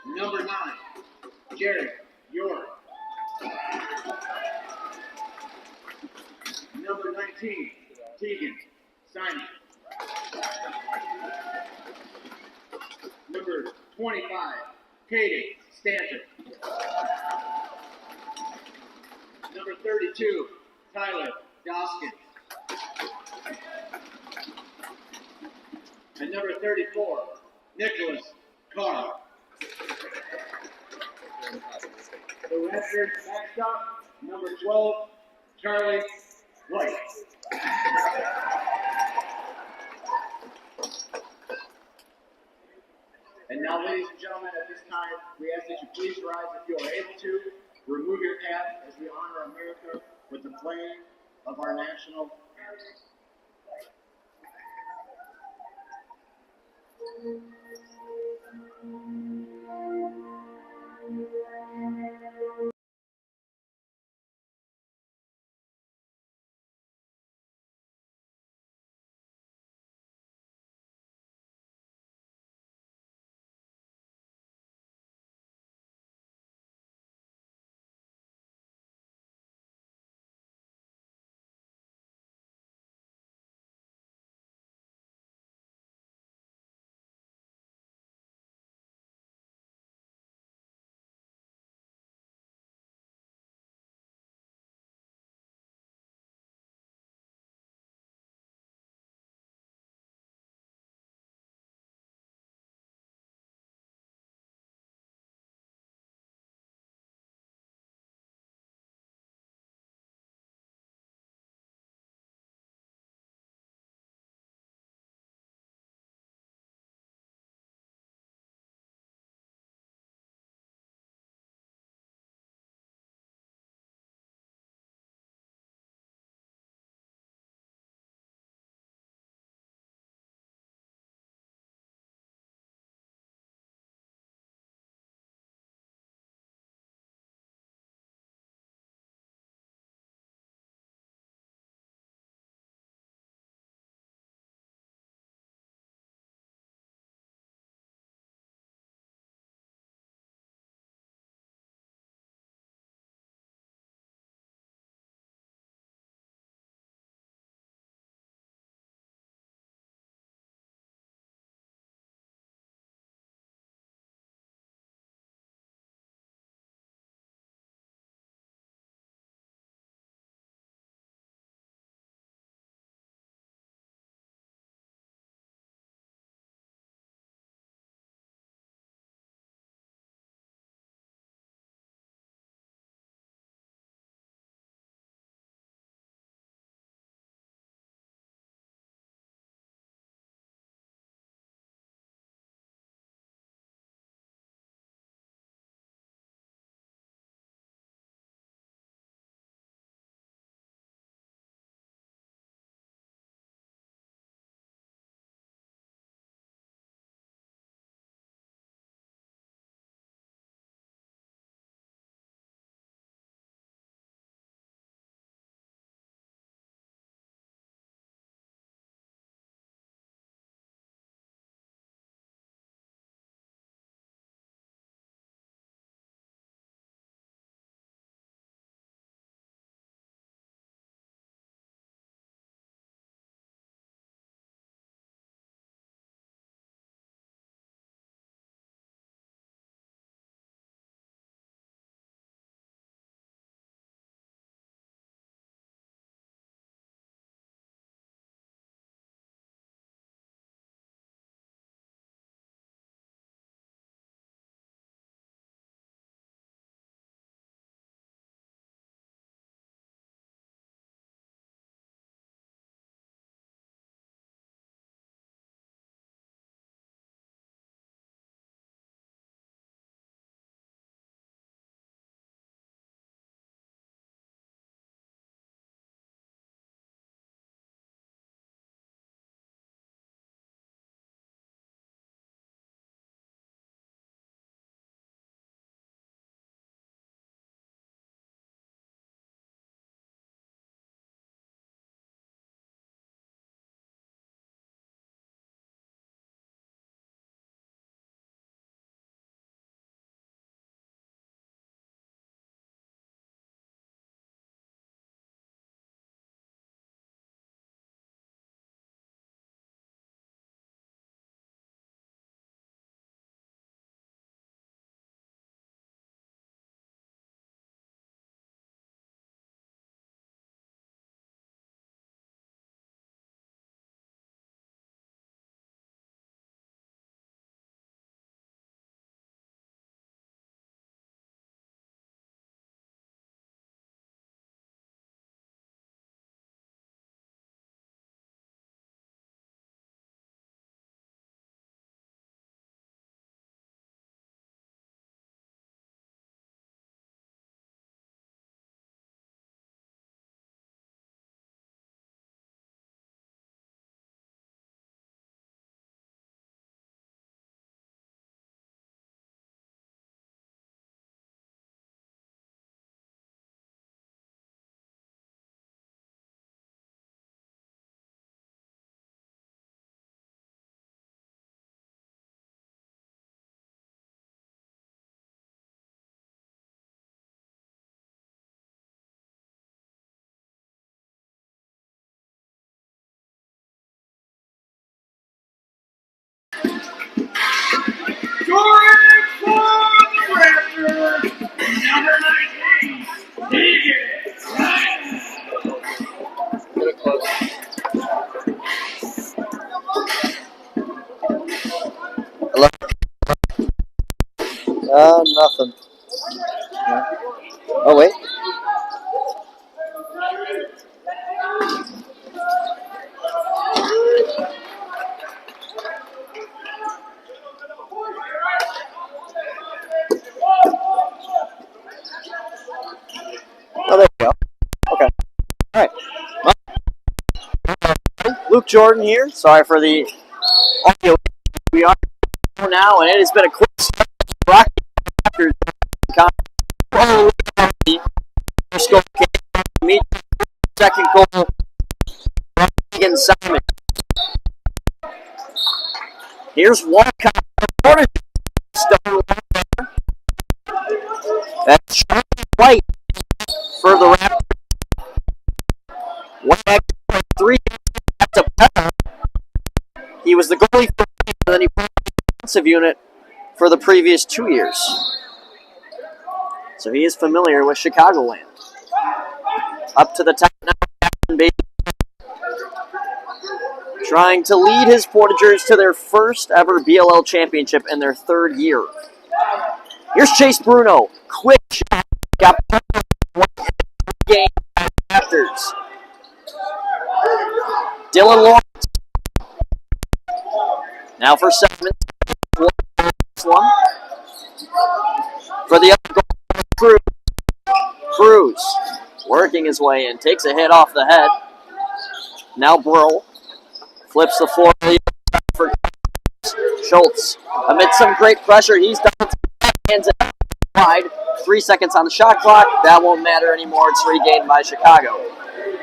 Number 9, Jared York. Number 19, Tegan Simon. Number 25, Katie Stanton. Number 32, Tyler Doskins. And number 34, Nicholas Carr. The record backstop, number 12, Charlie White. And now, ladies and gentlemen, at this time, we ask that you please rise if you are able to. Remove your cap as we honor America with the playing of our national anthem. Hello? Nothing. Oh, wait. Oh, there you go. Okay. All right. Well, Luke Jordan here. Sorry for the audio. We are now, and it has been a quick start. Rocky after first goal came second goal against Simon. Here's one corner. That's White for the Raptors. White 3 to Pepper. He was the goalie for and then he played the defensive unit for the previous 2 years. So he is familiar with Chicagoland. Up to the top now, Captain Baby. Trying to lead his Portagers to their first ever BLL championship in their 3rd year. Here's Chase Bruno. Quick shot. Got one game at Raptors. Dylan Lawrence. Now for Simon. One. For the other goal, Cruz. Working his way in. Takes a hit off the head. Now Bll flips the floor for Schultz. Amid some great pressure, he's done. Hands it wide. 3 seconds on the shot clock. That won't matter anymore. It's regained by Chicago.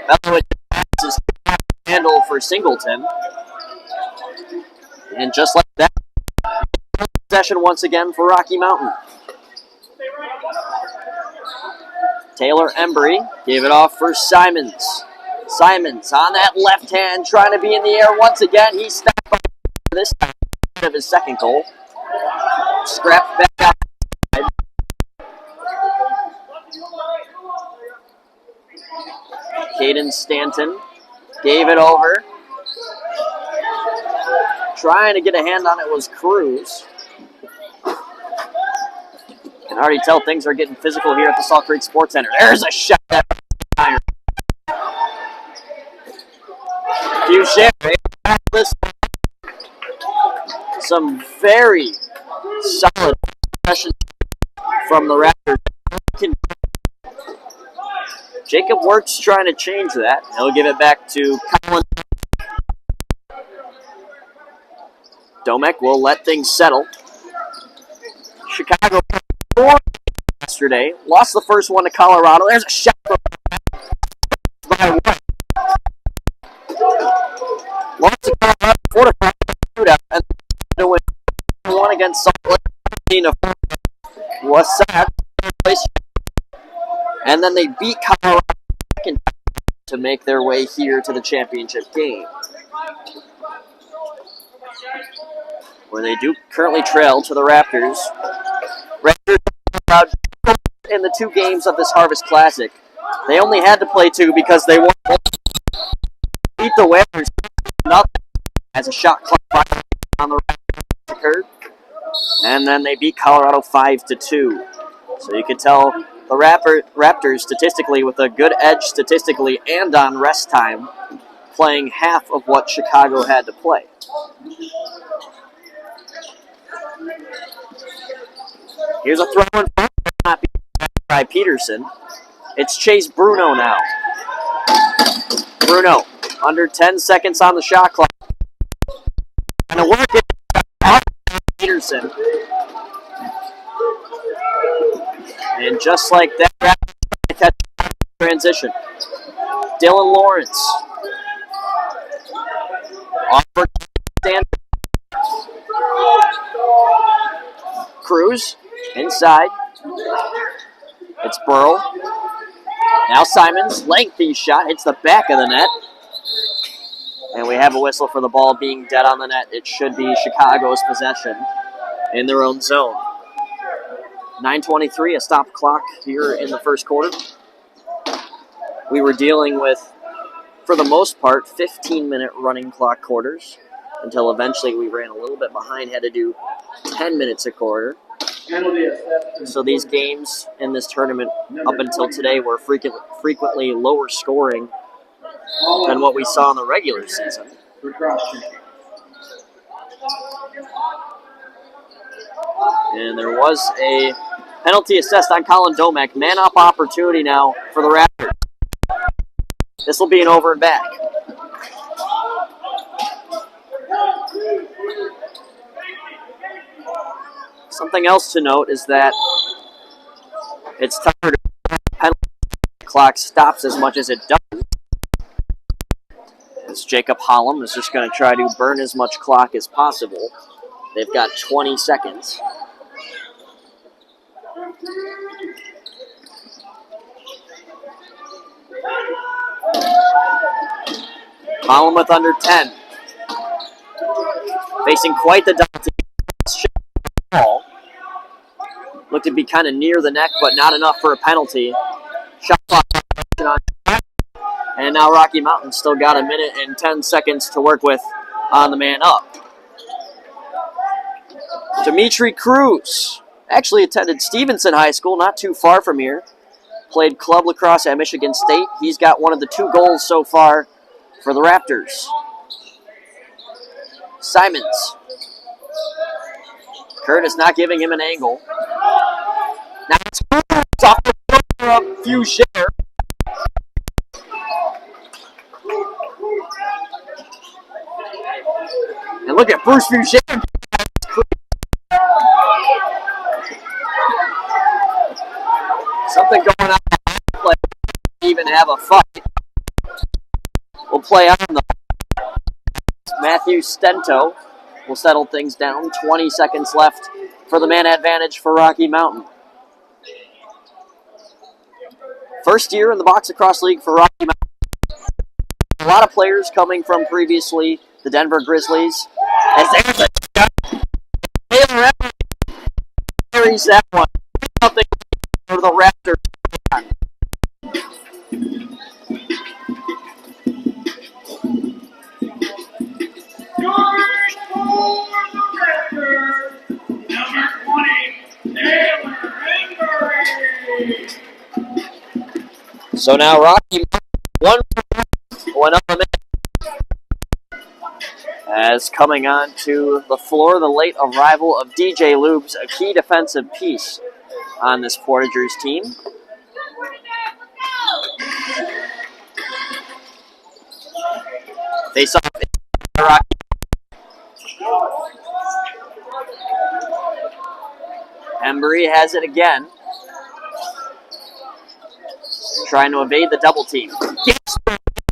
Belovic passes handle for Singleton. And just like that, possession once again for Rocky Mountain. Taylor Embry gave it off for Simons. Simons on that left hand, trying to be in the air once again. He's stopped by this time of his second goal. Scrapped back out. Caden Stanton gave it over. Trying to get a hand on it was Cruz. Can already tell things are getting physical here at the Salt Creek Sports Center. There's a shot that iron. Some very solid possession from the Raptors. Jacob Works trying to change that. He'll give it back to Colin. Domek will let things settle. Chicago yesterday lost the first one to Colorado. There's a shot by one. Lost to Colorado 4-5 shootout and to win 1 against Salt Lake. Was sacked and then they beat Colorado to make their way here to the championship game, where they do currently trail to the Raptors. Raptors in the 2 games of this Harvest Classic. They only had to play 2 because they won. Beat the Whalers nothing as a shot clock on the Raptors occurred, and then they beat Colorado 5-2. So you could tell the Raptors statistically with a good edge statistically and on rest time, playing half of what Chicago had to play. Here's a throw in front, not by Peterson. It's Chase Bruno now. Bruno, under 10 seconds on the shot clock. And a work it Peterson. And just like that, catch transition. Dylan Lawrence. Offer stand. Cruz inside. It's Bll. Now Simons, lengthy shot, hits the back of the net. And we have a whistle for the ball being dead on the net. It should be Chicago's possession in their own zone. 9:23, a stop clock here in the first quarter. We were dealing with, for the most part, 15-minute running clock quarters until eventually we ran a little bit behind, had to do 10 minutes a quarter. So these games in this tournament up until today were frequently lower scoring than what we saw in the regular season. And there was a penalty assessed on Colin Domek. Man-up opportunity now for the Raptors. This will be an over and back. Something else to note is that it's tougher to penalty clock stops as much as it does. As Jacob Hollum is just going to try to burn as much clock as possible. They've got 20 seconds. Hollum with under 10. Facing quite the double ball. Looked to be kind of near the neck, but not enough for a penalty. Shot clock on track. And now Rocky Mountain still got a minute and 10 seconds to work with on the man up. Dimitri Cruz actually attended Stevenson High School, not too far from here. Played club lacrosse at Michigan State. He's got one of the 2 goals so far for the Raptors. Simons. Curtis not giving him an angle. Now it's off the floor for a few share. And look at Bruce Foucher. Something going on. Even have a fight. We'll play on the Matthew Stento will settle things down. 20 seconds left for the man advantage for Rocky Mountain. First year in the Box Lacrosse League for Rocky Mountain. A lot of players coming from previously the Denver Grizzlies. As there's a shot. Taylor Evans carries that one. Nothing for the Raptors. So now Rocky one up a minute. As coming on to the floor, the late arrival of DJ Lubes, a key defensive piece on this Portagers team. Face off Rocky. Embry has it again. Trying to evade the double team.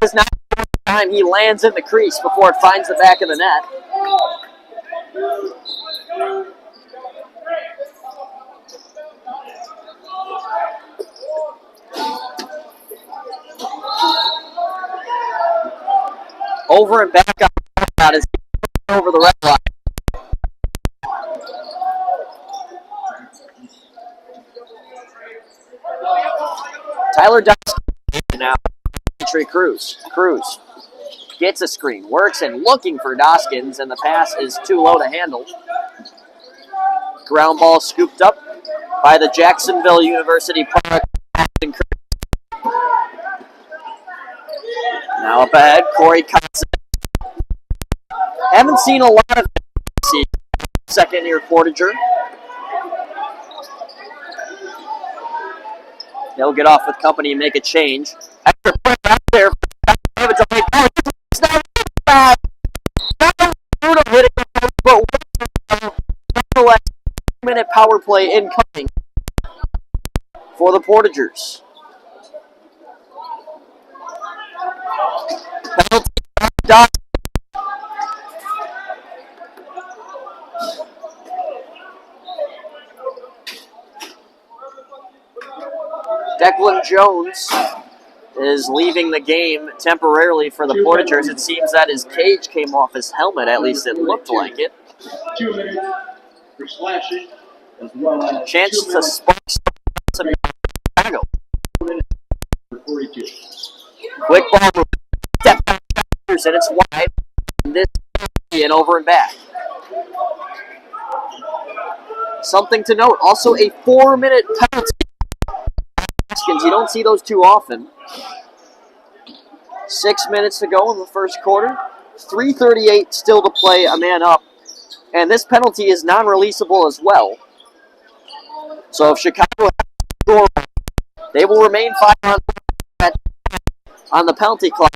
Is not the time he lands in the crease before it finds the back of the net. Over and back out as he over the red line. Tyler Dawson now. Cruz gets a screen, works and looking for Doskins, and the pass is too low to handle. Ground ball scooped up by the Jacksonville University product. Now up ahead, Corey Cox. Haven't seen a lot of second-year Portager. They'll get off with company and make a change. Extra point out there. But minute power play incoming for the Portagers. Penalty. Declan Jones is leaving the game temporarily for the Portagers. It seems that his cage came off his helmet, at least it looked like it. 2 minutes for slashing as well as Chance 2 to minutes spark some Chicago. for 42. Quick ball move. Step back, and it's wide. And this and over and back. Something to note, also a 4-minute penalty. You don't see those too often. 6 minutes to go in the first quarter. 3:38 still to play, a man up. And this penalty is non-releasable as well. So if Chicago has to score, they will remain 5 on the penalty clock.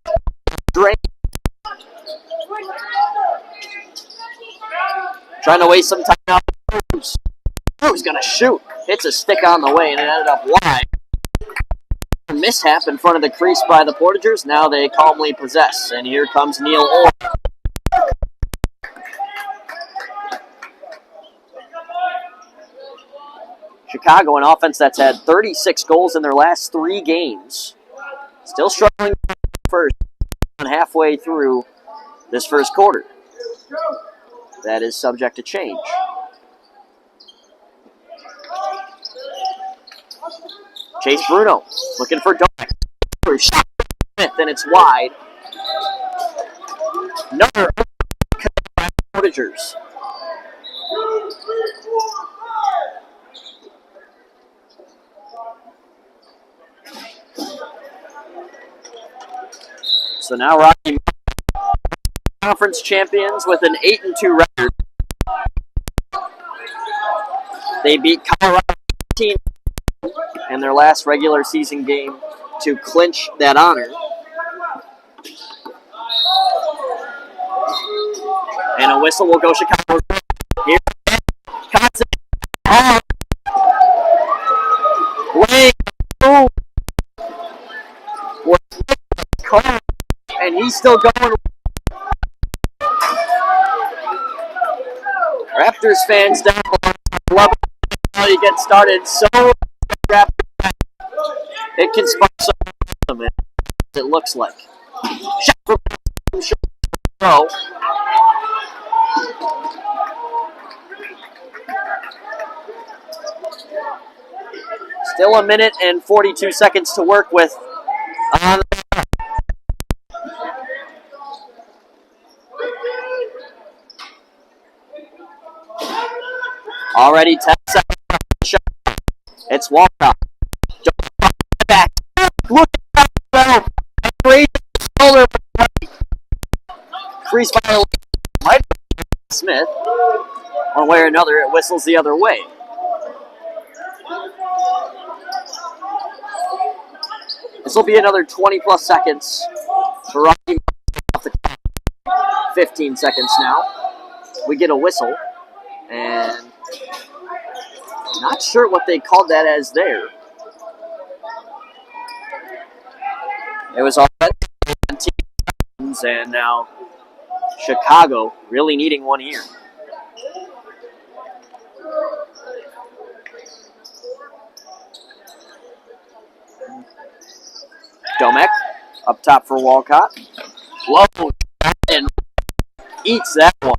Drain. Trying to waste some time out. Who's going to shoot? Hits a stick on the way and it ended up wide. Mishap in front of the crease by the Portagers. Now they calmly possess. And here comes Neil Orr. Chicago, an offense that's had 36 goals in their last 3 games. Still struggling first, halfway through this first quarter. That is subject to change. Chase Bruno looking for Domek. Shot Smith, and it's wide. Another by the Portagers. So now Rocky Conference champions with an 8-2 record. They beat Colorado 18 in their last regular season game to clinch that honor. And a whistle will go Chicago. Here, Johnson. Way and he's still going. Raptors fans down below how you get started. So it can spark some of it looks like. Shot Still a minute and 42 seconds to work with. Already 10 seconds. It's Walcott. Back. Look at that. Great shoulder. Crease violation. Smith. One way or another, it whistles the other way. This will be another 20-plus seconds for Rocky off the clock. 15 seconds now. We get a whistle, and not sure what they called that as there. It was all teams, and now Chicago really needing one here. Domek up top for Walcott. Low and eats that one.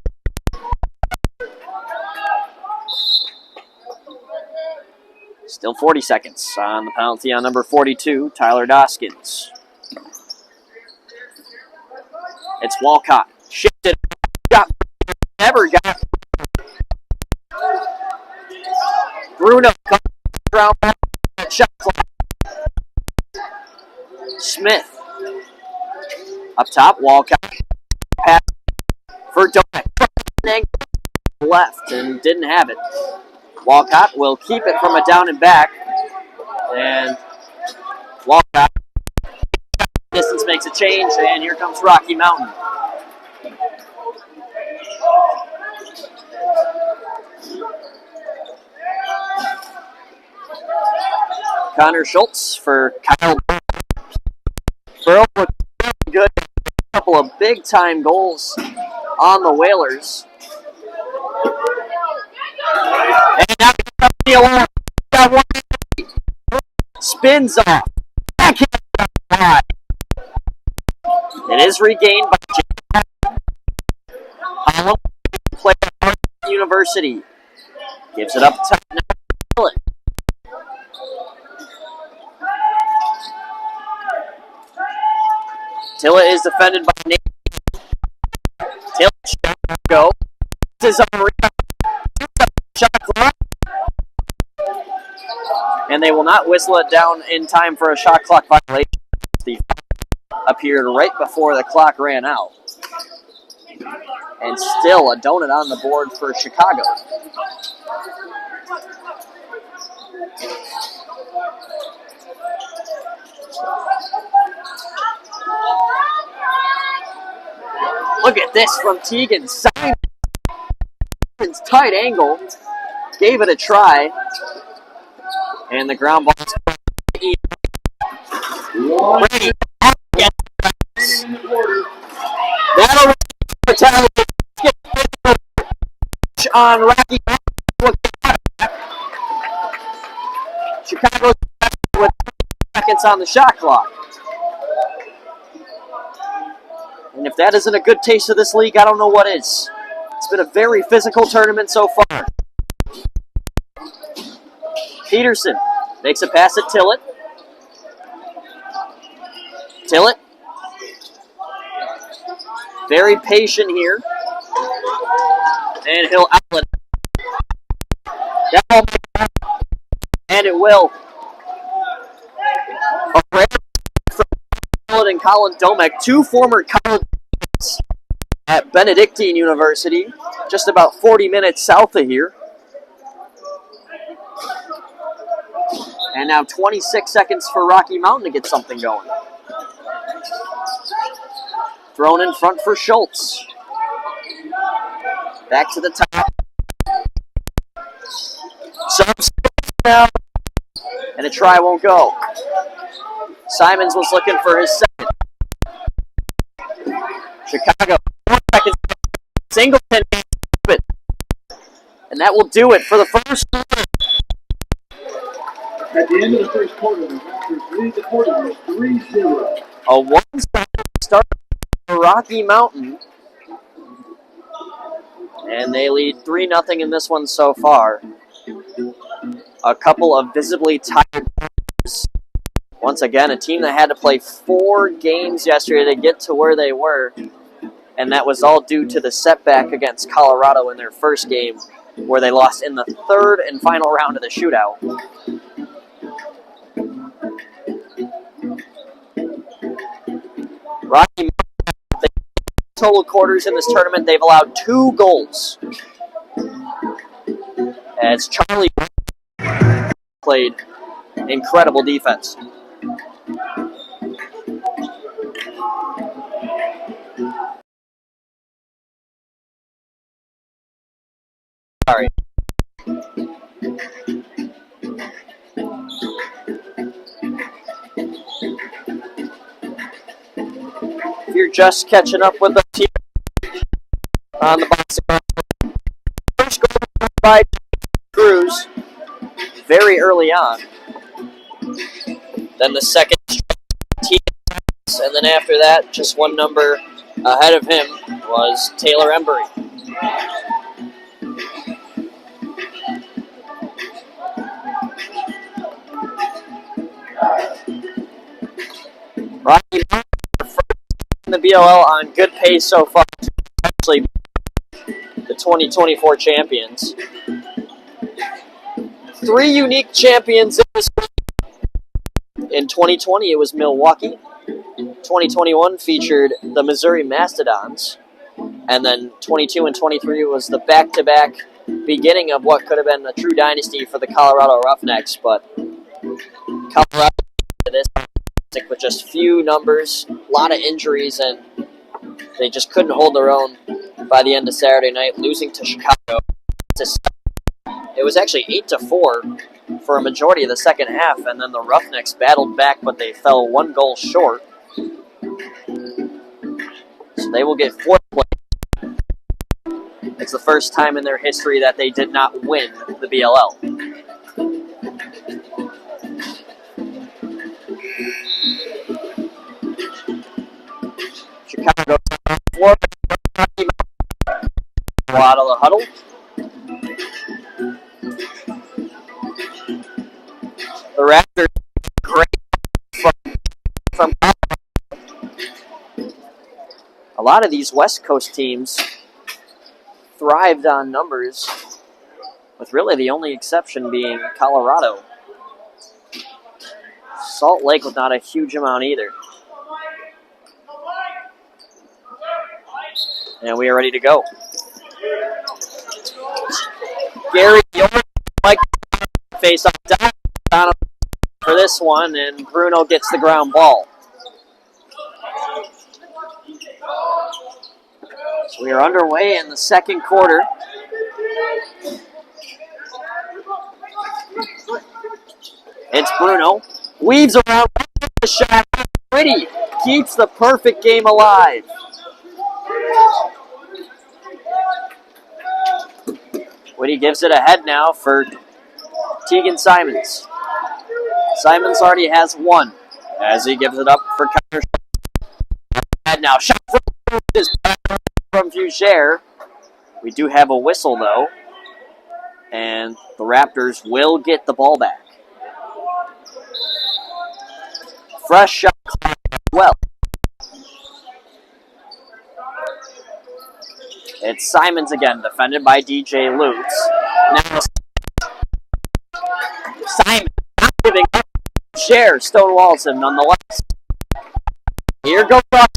Still 40 seconds on the penalty on number 42, Tyler Doskins. It's Walcott. Shifted. Never got. Bruno comes around. Shot clock. Smith. Up top, Walcott. Pass for Domek. Left and didn't have it. Walcott will keep it from a down and back. And Walcott. Distance makes a change, and here comes Rocky Mountain. Connor Schultz for Kyle Burrow with good. A couple of big-time goals on the Whalers. And now the alarm. Spins off. Backhand. It is regained by Holland, player at University. Gives it up top now. Tillett. Tillett is defended by Nate. Tillett shot go. This is on rebound. Shot clock. And they will not whistle it down in time for a shot clock violation. The appeared right before the clock ran out. And still a donut on the board for Chicago. Look at this from Tegan. Simon's tight angle. Gave it a try. And the ground ball is Brady. That'll retaliate on Rocky. Chicago's with seconds on the shot clock. And if that isn't a good taste of this league, I don't know what is. It's been a very physical tournament so far. Peterson makes a pass at Tillett. Tillett. Very patient here. And he'll outlet it. And it will. Tillett and Colin Domek, two former college at Benedictine University, just about 40 minutes south of here. And now 26 seconds for Rocky Mountain to get something going. Thrown in front for Schultz. Back to the top. Subs now. And a try won't go. Simons was looking for his second. Chicago, 4 seconds. Singleton. And that will do it for the first quarter. At the end of the first quarter, the Raptors lead the quarter 3-0. A one-sided start for Rocky Mountain. And they lead 3-0 in this one so far. A couple of visibly tired players. Once again, a team that had to play 4 games yesterday to get to where they were. And that was all due to the setback against Colorado in their first game, where they lost in the third and final round of the shootout. Rocky Mountain, total quarters in this tournament, they've allowed 2 goals. As Charlie played incredible defense. Sorry. If you're just catching up with us here on the boxing, first goal by Cruz very early on. Then the second, and then after that, just one number ahead of him was Taylor Embry. Rocky Mountain in the BLL on good pace so far, actually the 2024 champions. 3 unique champions in this week. In 2020, it was Milwaukee. 2021 featured the Missouri Mastodons. And then 22 and 23 was the back-to-back beginning of what could have been a true dynasty for the Colorado Roughnecks. But Colorado this with just few numbers, a lot of injuries, and they just couldn't hold their own by the end of Saturday night, losing to Chicago. It was actually 8-4 for a majority of the second half, and then the Roughnecks battled back, but they fell 1 goal short. So they will get 4th place. It's the first time in their history that they did not win the BLL. Chicago floor. Out of the huddle. Raptors great from a lot of these West Coast teams thrived on numbers, with really the only exception being Colorado. Salt Lake with not a huge amount either. And we are ready to go. Gary York, Mike face off down for this one, and Bruno gets the ground ball. So we are underway in the second quarter. It's Bruno. Weaves around the shot. Pretty. Keeps the perfect game alive. Whitty gives it ahead now for Tegan Simons. Simons already has one as he gives it up for Connor. And now shot from Fugere. We do have a whistle though, and the Raptors will get the ball back. Fresh shot clock as well. It's Simons again, defended by DJ Lutz. Now Simons not giving up. Share stonewalls him nonetheless. Here goes Ross.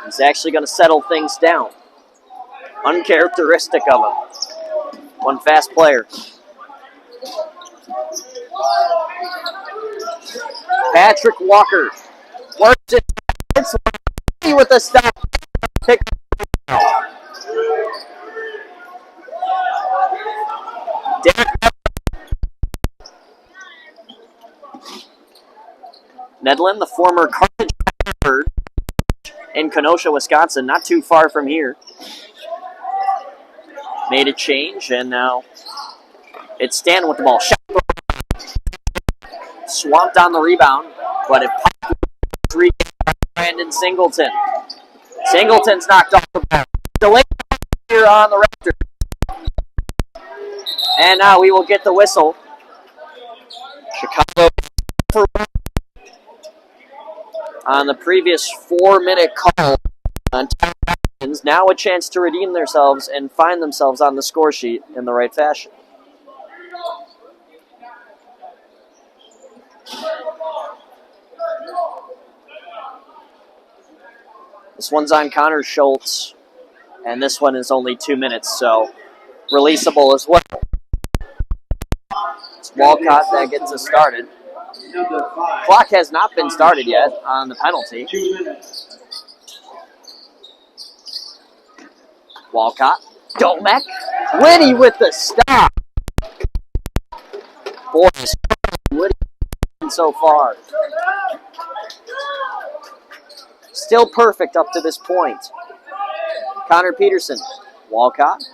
He's actually going to settle things down. Uncharacteristic of him. One fast player. Patrick Walker works it. With a stop. Pick Nedlin, the former Carthage Bird in Kenosha, Wisconsin, not too far from here, made a change, and now it's Stan with the ball. Swamped on the rebound, but it popped three. Brandon Singleton. Singleton's knocked off the ball. Delay here on the Raptors. And now we will get the whistle. Chicago on the previous 4-minute call on Towns. Now a chance to redeem themselves and find themselves on the score sheet in the right fashion. This one's on Connor Schultz, and this one is only 2 minutes, so releasable as well. It's Walcott that gets us started. Clock has not been started yet on the penalty. 2 minutes. Walcott, Domek, Whitty with the stop. Boy, Whitty so far. Still perfect up to this point. Connor Peterson. Walcott.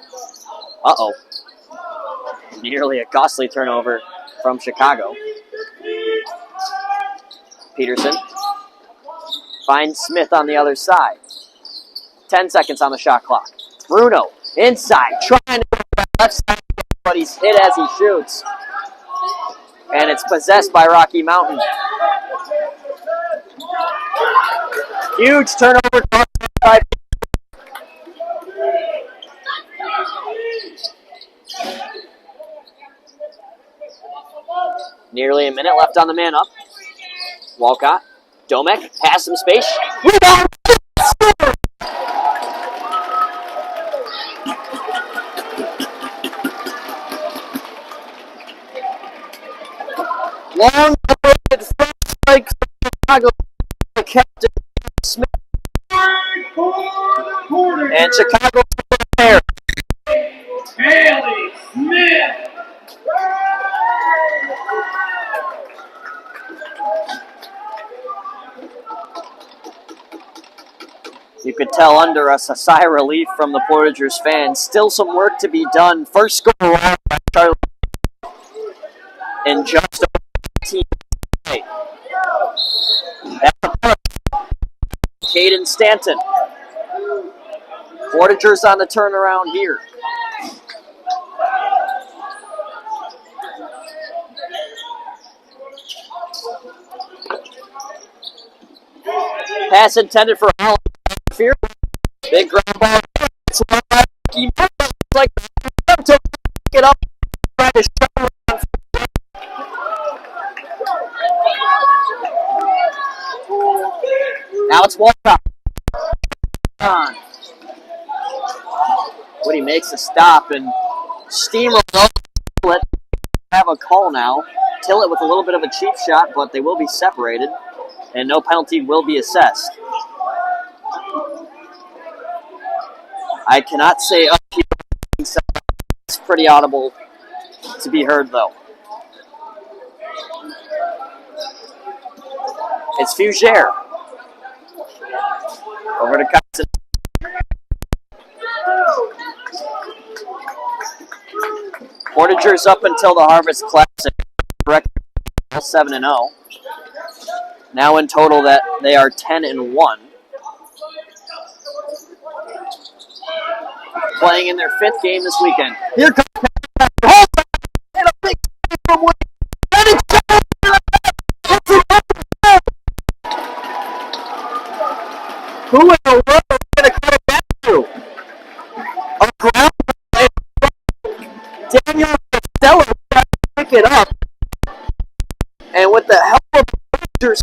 Uh-oh. Nearly a costly turnover from Chicago. Peterson. Finds Smith on the other side. 10 seconds on the shot clock. Bruno inside. Trying to go back left side, but he's hit as he shoots. And it's possessed by Rocky Mountain. Huge turnover. Nearly a minute left on the man up. Walcott. Domek has some space. Rebound. Long awaited first strike from Chicago. The captain Smith. And Chicago there. Haley Smith. You could tell under us a sigh of relief from the Portagers fans. Still some work to be done. First score around by Charlie in just over 15 minutes. Caden Stanton. Portagers on the turnaround here. Pass intended for Holland. Big ground ball. It's like to pick it up. Try to shove it. Now it's Walcott. Woody makes a stop and steamroll. Have a call now. Tillett with a little bit of a cheap shot, but they will be separated, and no penalty will be assessed. I cannot say up here. It's pretty audible to be heard, though. It's Fugere. Over to Cutson. Portager's up until the Harvest Classic. Record 7-0. Now in total that they are 10-1. Playing in their 5th game this weekend. Here comes and a big from Woody. Who in the world is going to come back to? A ground Daniel Costello tried to pick it up. And with the help of Rangers,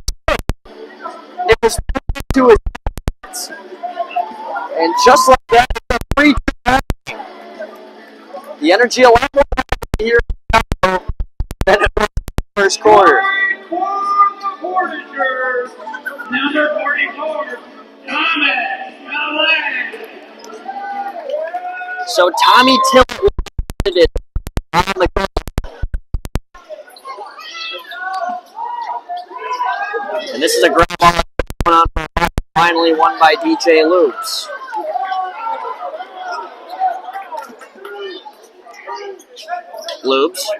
it was put to his hands. And just like that, it's a free time. The energy a lot more here than it was in the first quarter. Number 44, So Tommy Tillett did it on the goal. And this is a ground ball going on, finally won by DJ Loops. Loops.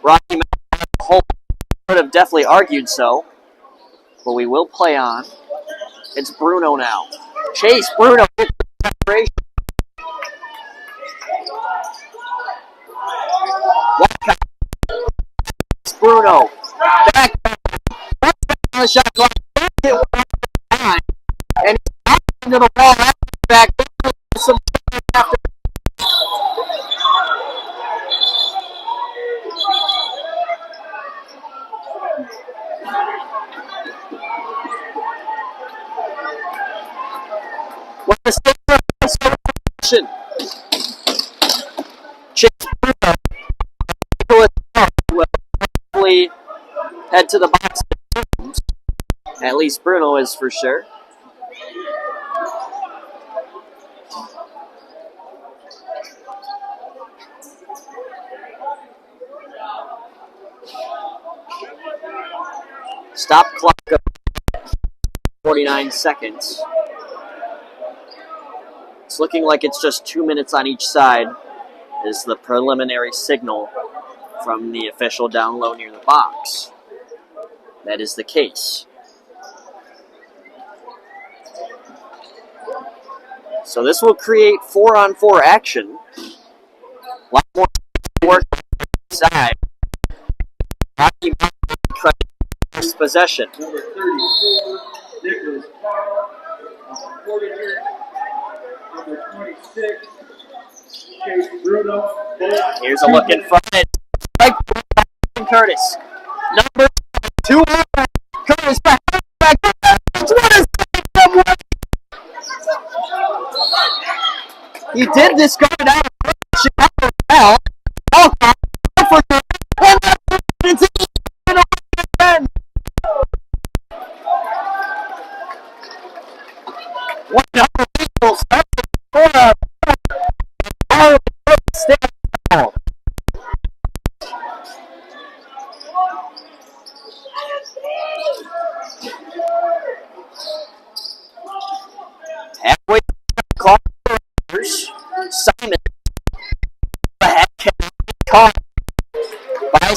Rocky Mountain could have definitely argued so, but we will play on. It's Bruno now. Chase Bruno. Bruno. Back on the shot clock. Hit one time. And he's out into the wall. Back. Some after. What the celebration? Chase Bruno will hopefully head to the box. At least Bruno is for sure. Stop clock of 49 seconds. It's looking like it's just 2 minutes on each side is the preliminary signal from the official down low near the box. That is the case. So this will create 4-on-4 action. A lot more work on the side. Rocky Mountain first possession. Number 34, Nicholas Carr. Number 43, number 26, Chase Bruno. Here's a look in front. Right Curtis. Number 2, Curtis back. He did this going out of Chicago now. One number equals halfway clock. Simon, the head caught by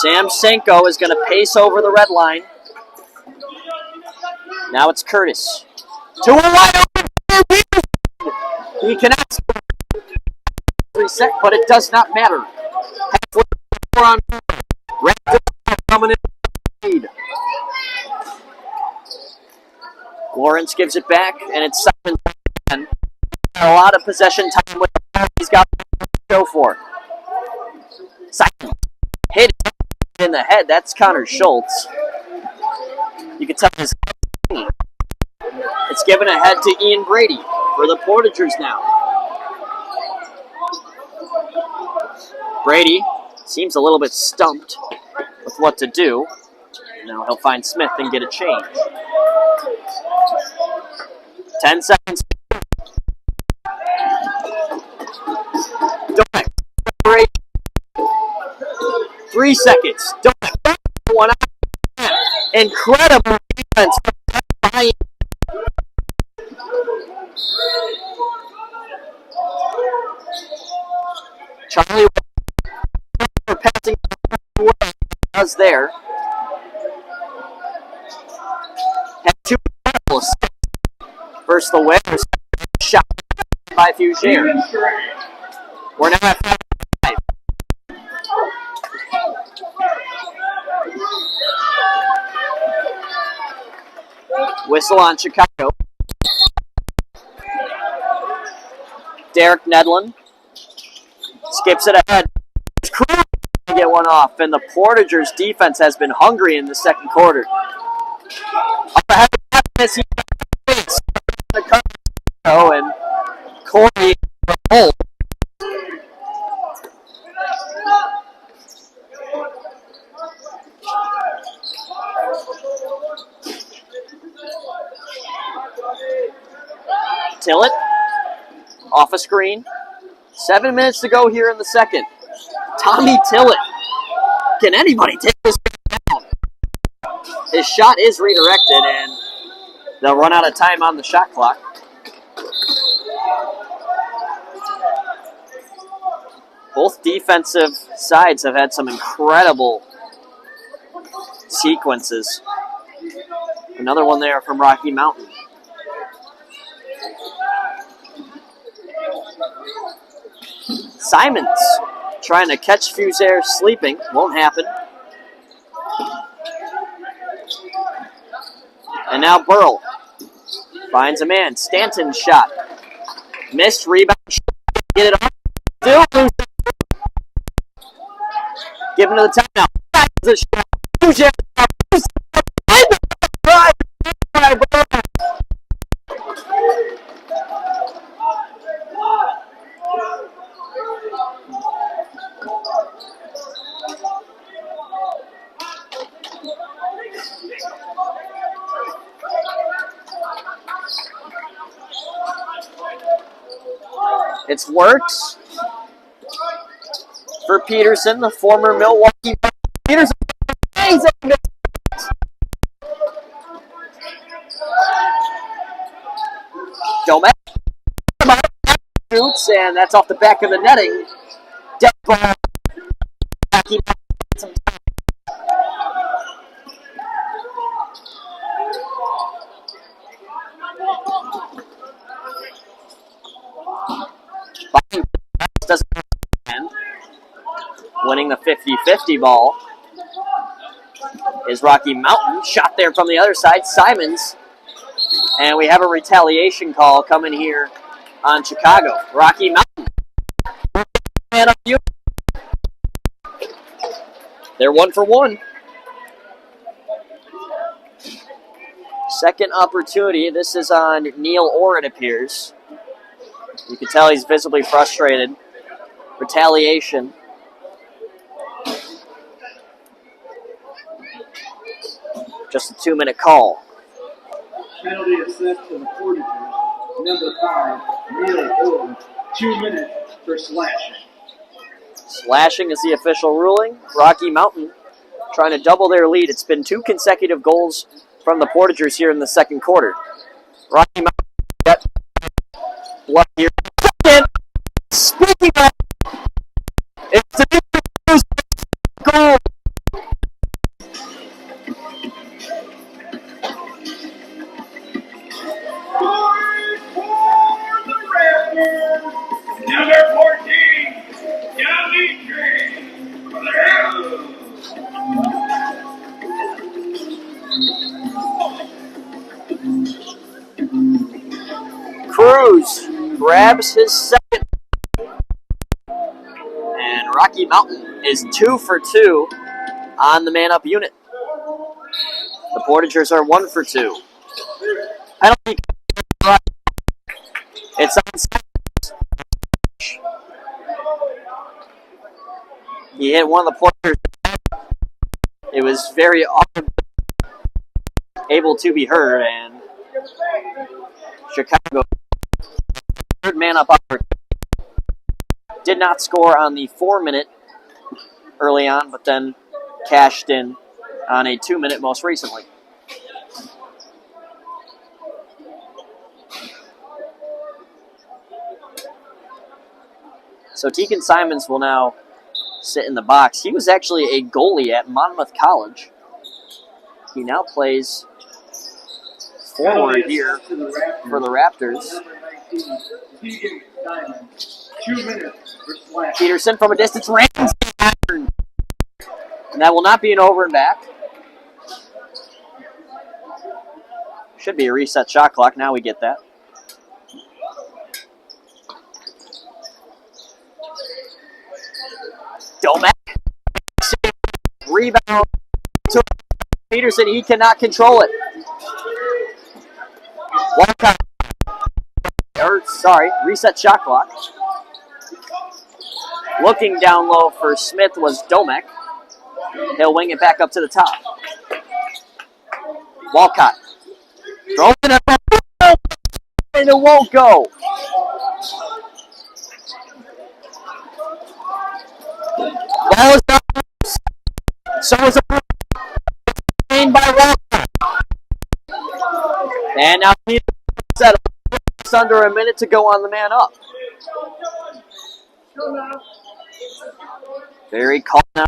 Sam Senko is going to pace over the red line. Now it's Curtis. To a wide open. He cannot score. Reset, but it does not matter. Halfway on. Raptors coming in. Lawrence gives it back, and it's Simons again. A lot of possession time with the ball. He's got to go for. Simons hit in the head. That's Connor Schultz. You can tell his head. It's given ahead to Ian Brady for the Portagers now. Brady seems a little bit stumped with what to do. Now he'll find Smith and get a change. 10 seconds. Domek. Brady. 3 seconds. Domek. One out. Incredible defense. Charlie passing was there. Had 2 goals. First the Whalers shot by Fugere. We're now at 5. Whistle on Chicago. Derek Nedlin skips it ahead. Crew to get one off, and the Portagers defense has been hungry in the second quarter. Up ahead of he the cover, and Corey Holt. Tillett off a screen. 7 minutes to go here in the second. Tommy Tillett. Can anybody take this down? His shot is redirected, and they'll run out of time on the shot clock. Both defensive sides have had some incredible sequences. Another one there from Rocky Mountain. Simons trying to catch Fugere sleeping. Won't happen. And now Bll finds a man. Stanton's shot. Missed. Rebound. Get it off. Still losing. Give him to the timeout. The shot. Fugere. It's works for Peterson, the former Milwaukee. Peterson, Domek shoots, and that's off the back of the netting. Dead ball. Doesn't end. Winning the 50-50 ball is Rocky Mountain. Shot there from the other side. Simons. And we have a retaliation call coming here on Chicago. Rocky Mountain. They're 1 for 1. Second opportunity. This is on Neil Orr, it appears. You can tell he's visibly frustrated. Retaliation. Just a 2-minute call. Penalty assessed to the Portagers. Number 5, Neil Orr, 2 minutes for slashing. Slashing is the official ruling. Rocky Mountain trying to double their lead. It's been 2 consecutive goals from the Portagers here in the second quarter. Rocky Mountain got blood here. Speaking of, it's the goal. Number 14, Dimitri for the Raptors. grabs his second. And Rocky Mountain is 2 for 2 on the man-up unit. The Portagers are 1 for 2. I don't think it's on. He hit one of the Portagers. It was very able to be heard, and Chicago, third man-up opportunity, did not score on the 4-minute early on, but then cashed in on a 2-minute most recently. So Tegan Simons will now sit in the box. He was actually a goalie at Monmouth College. He now plays forward here for the Raptors. Peterson from a distance rams and that will not be an over and back. Should be a reset shot clock. Now we get that. Domek. Rebound to Peterson. He cannot control it. Reset shot clock. Looking down low for Smith was Domek. He'll wing it back up to the top. Walcott. Throws it up and it won't go. Ball is not loose. So is a gain by Walcott. And now he settled. Under a minute to go on the man up. Very calm now.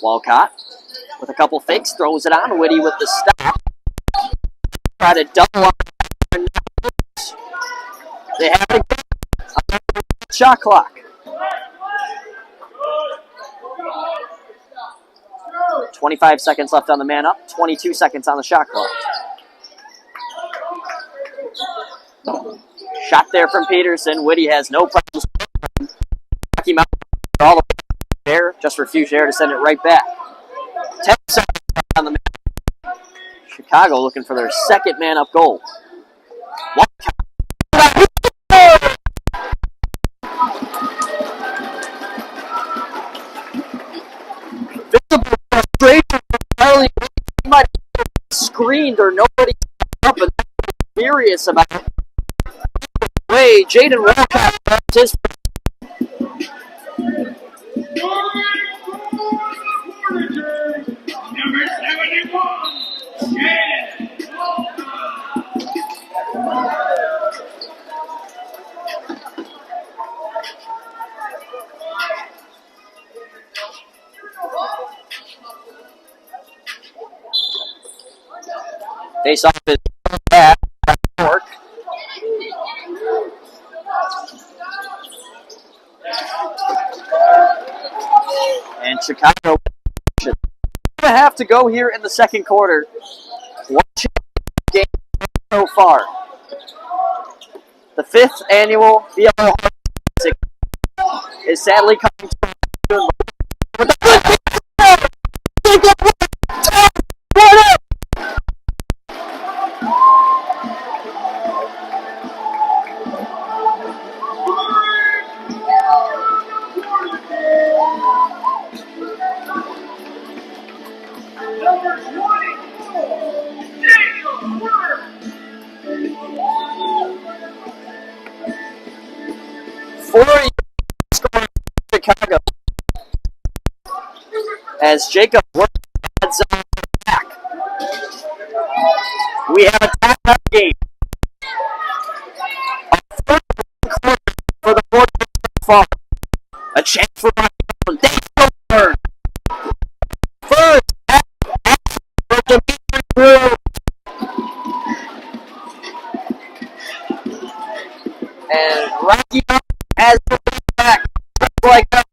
Walcott with a couple fakes, throws it on. Whitty with the stop. Try to double up. They have a shot clock. 25 seconds left on the man up. 22 seconds on the shot clock. Shot there from Peterson. Whitty has no problems. Rocky Mountain all the way there. Just refused there to send it right back. 10 seconds on the man. Chicago looking for their second man-up goal. Visible frustration. He might have screened or nobody up and furious about it. Way, Jaden Walcott his number 71, Jaden face off his back work. And Chicago should have to go here in the second quarter. One game so far. The 5th annual Bll Hc is sadly coming to an end. Chicago as Jacob works back. We have a tie game. A third quarter for the fourth fall. A chance for Rocky. First, and Rocky has the back like that.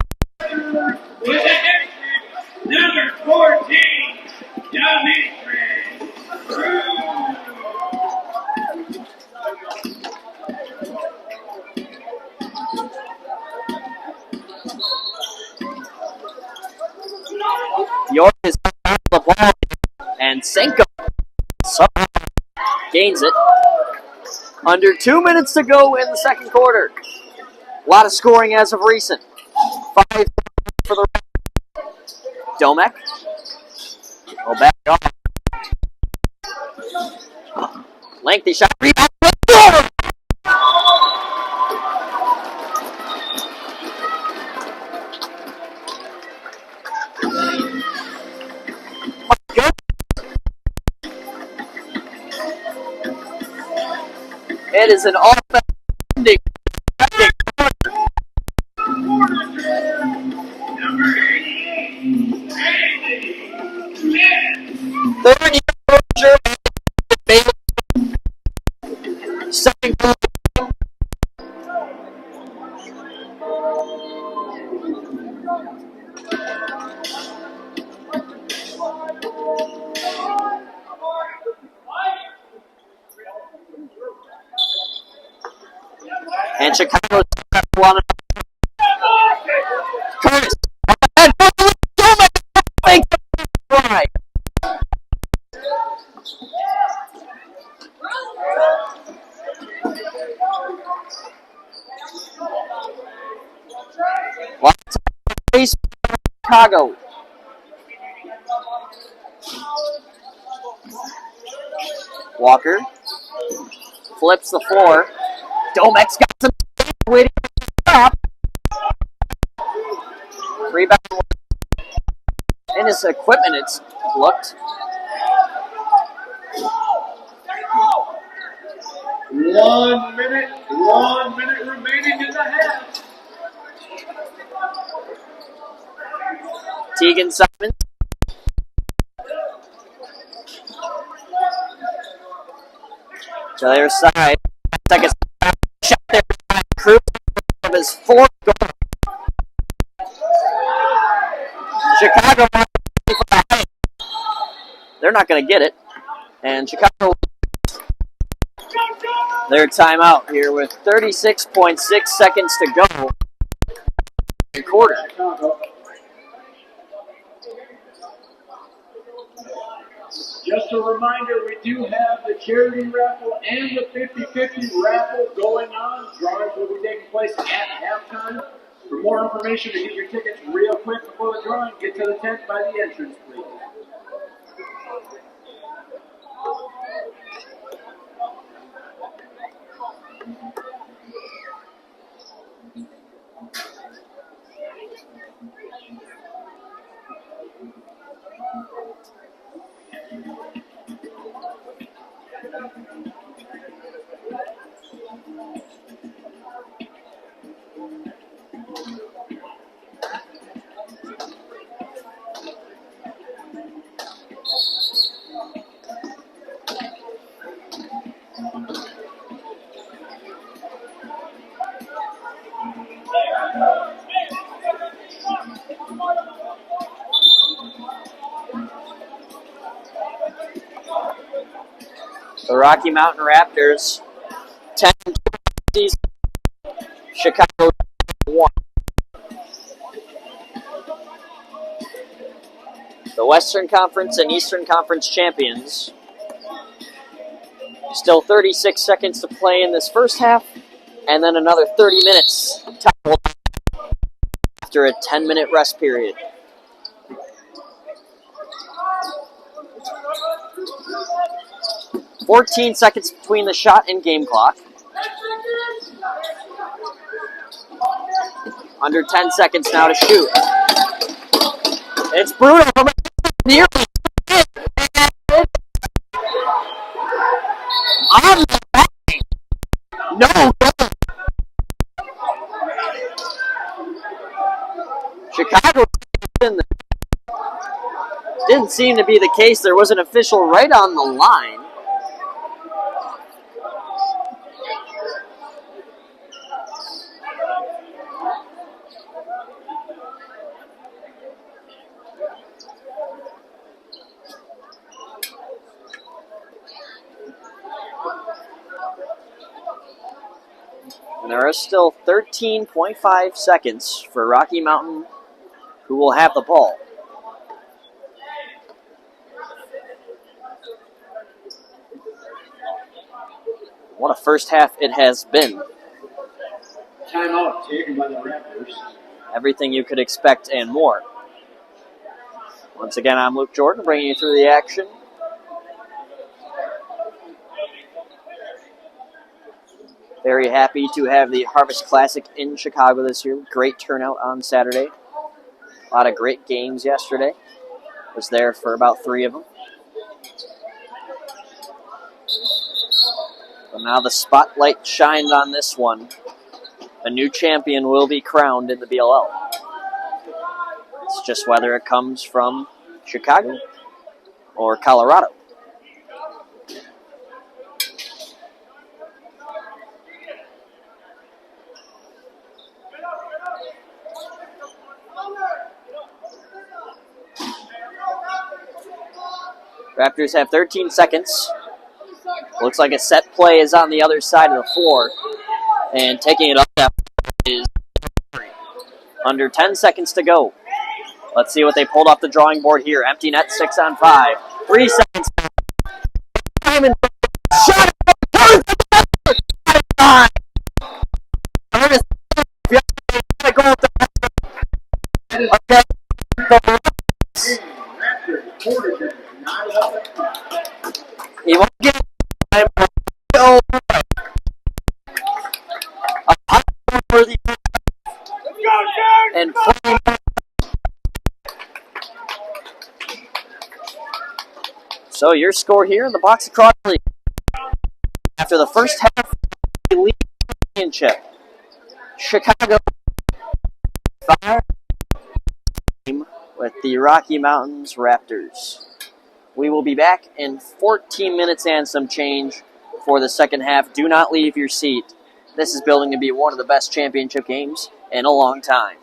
number 14, Dimitri. And Senko gains it. Under 2 minutes to go in the second quarter. A lot of scoring as of recent. 5 for the Domek. Oh, back off. Lengthy shot. Rebound. It is an offensive third year second goal. And Chicago one. Curtis. Right. Chicago. Walker flips the floor. Domek's got some waiting to stop. Rebound. In his equipment, it's looked. One minute remaining in the half. Tegan Simons. To the other side. Seconds. Shot there. Cruz of his fourth goal. Chicago. They're not going to get it. And Chicago. Their timeout here with 36.6 seconds to go in quarter. Just a reminder, we do have the charity raffle and the 50-50 raffle going on. Drawings will be taking place at halftime. For more information to get your tickets real quick before the drawing, get to the tent by the entrance, please. The Rocky Mountain Raptors, 10 season, Chicago 1. The Western Conference and Eastern Conference champions. Still 36 seconds to play in this first half, and then another 30 minutes after a 10-minute rest period. "14 seconds between the shot and game clock. Under 10 seconds now to shoot. It's brutal from nearly on the back. No. Chicago didn't seem to be the case. There was an official right on the line. And there are still 13.5 seconds for Rocky Mountain, who will have the ball. What a first half it has been. Timeout taken by the Raptors. Everything you could expect and more. Once again, I'm Luke Jordan, bringing you through the action. Very happy to have the Harvest Classic in Chicago this year. Great turnout on Saturday. A lot of great games yesterday. Was there for about 3 of them. But now the spotlight shined on this one. A new champion will be crowned in the BLL. It's just whether it comes from Chicago or Colorado. Raptors have 13 seconds. Looks like a set play is on the other side of the floor. And taking it up that is under 10 seconds to go. Let's see what they pulled off the drawing board here. Empty net, 6 on 5. 3 seconds. Shot it. Okay. He won't get time. And so your score here in the Bll Hc League after the first half of the league championship. Chicago Fire with the Rocky Mountains Raptors. We will be back in 14 minutes and some change for the second half. Do not leave your seat. This is building to be one of the best championship games in a long time.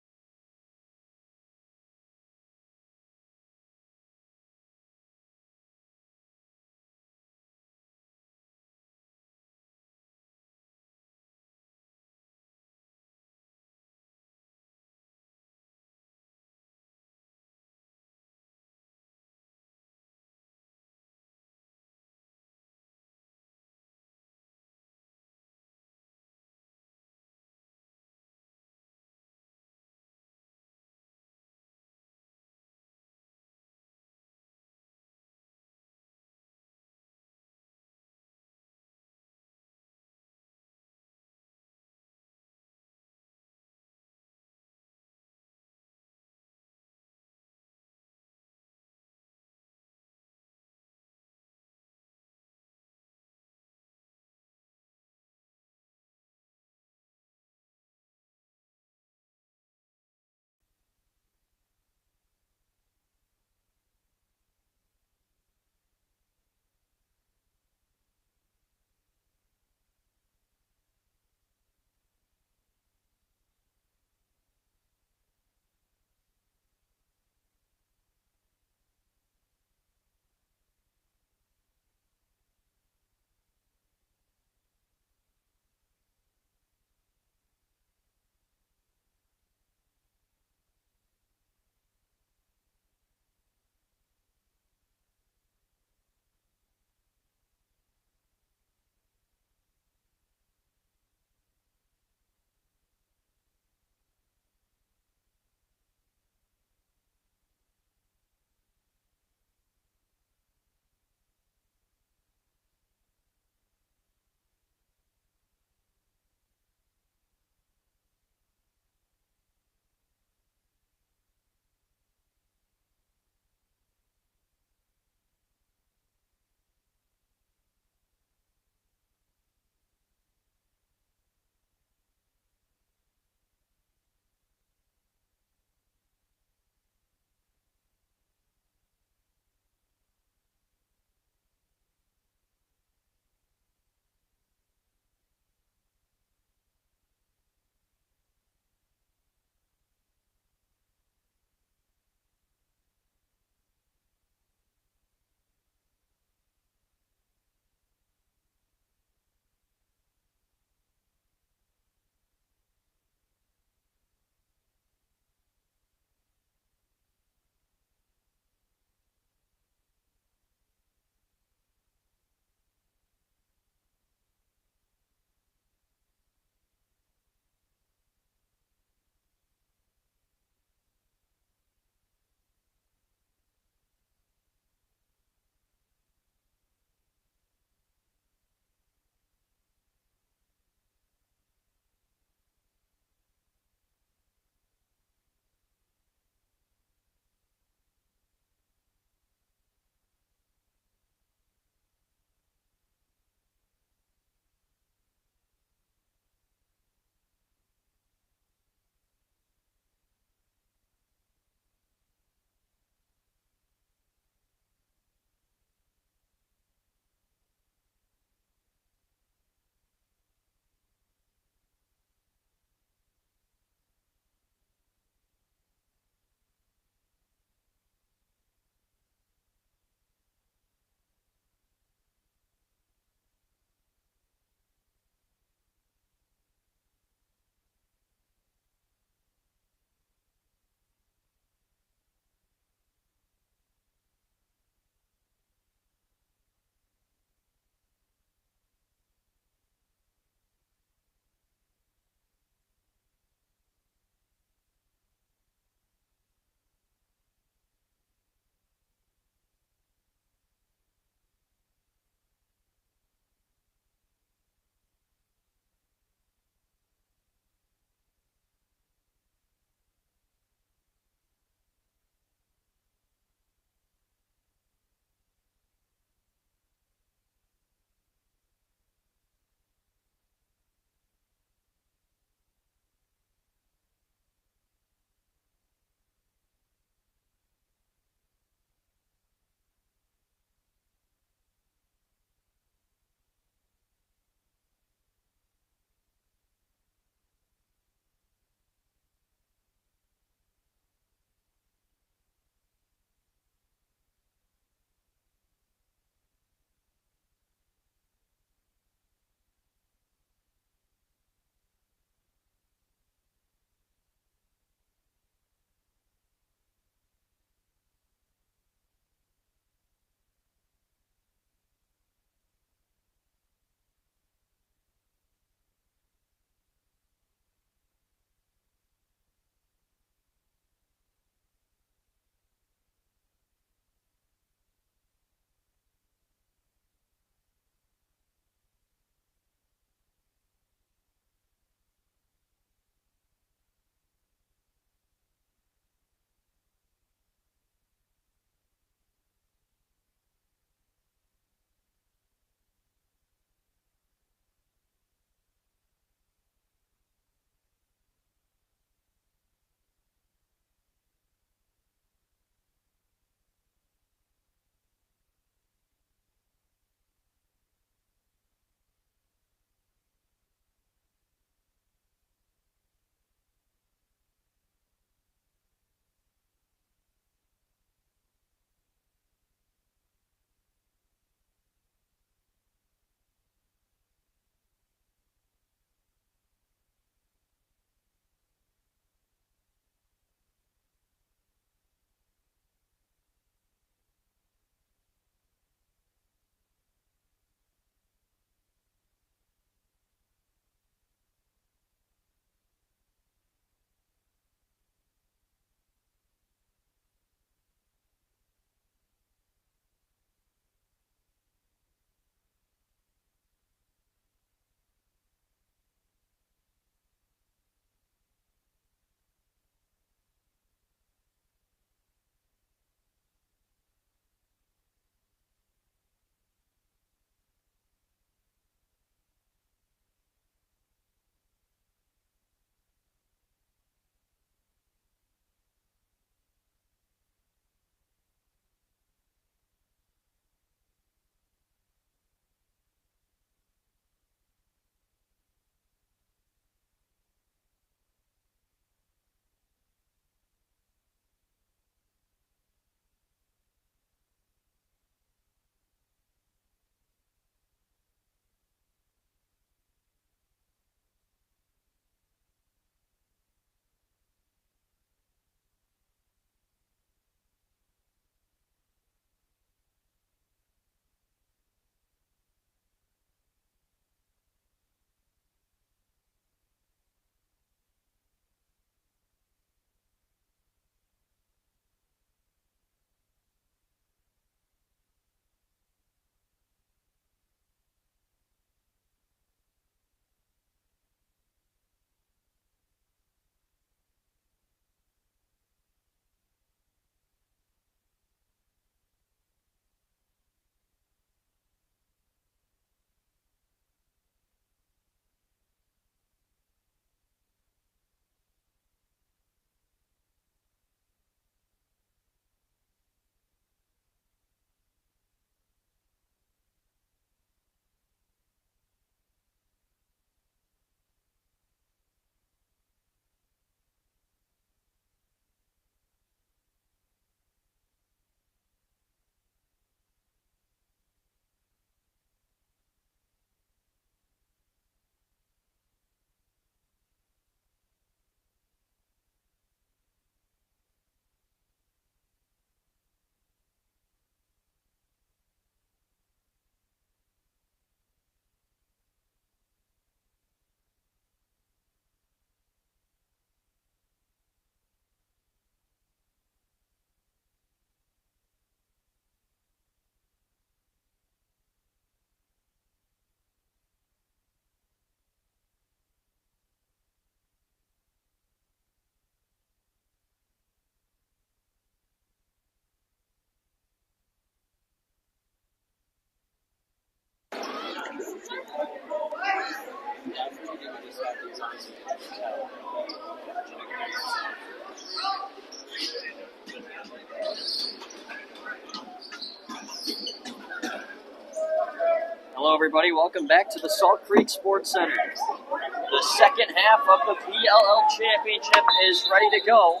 Hello, everybody. Welcome back to the Salt Creek Sports Center. The second half of the BLL Championship is ready to go.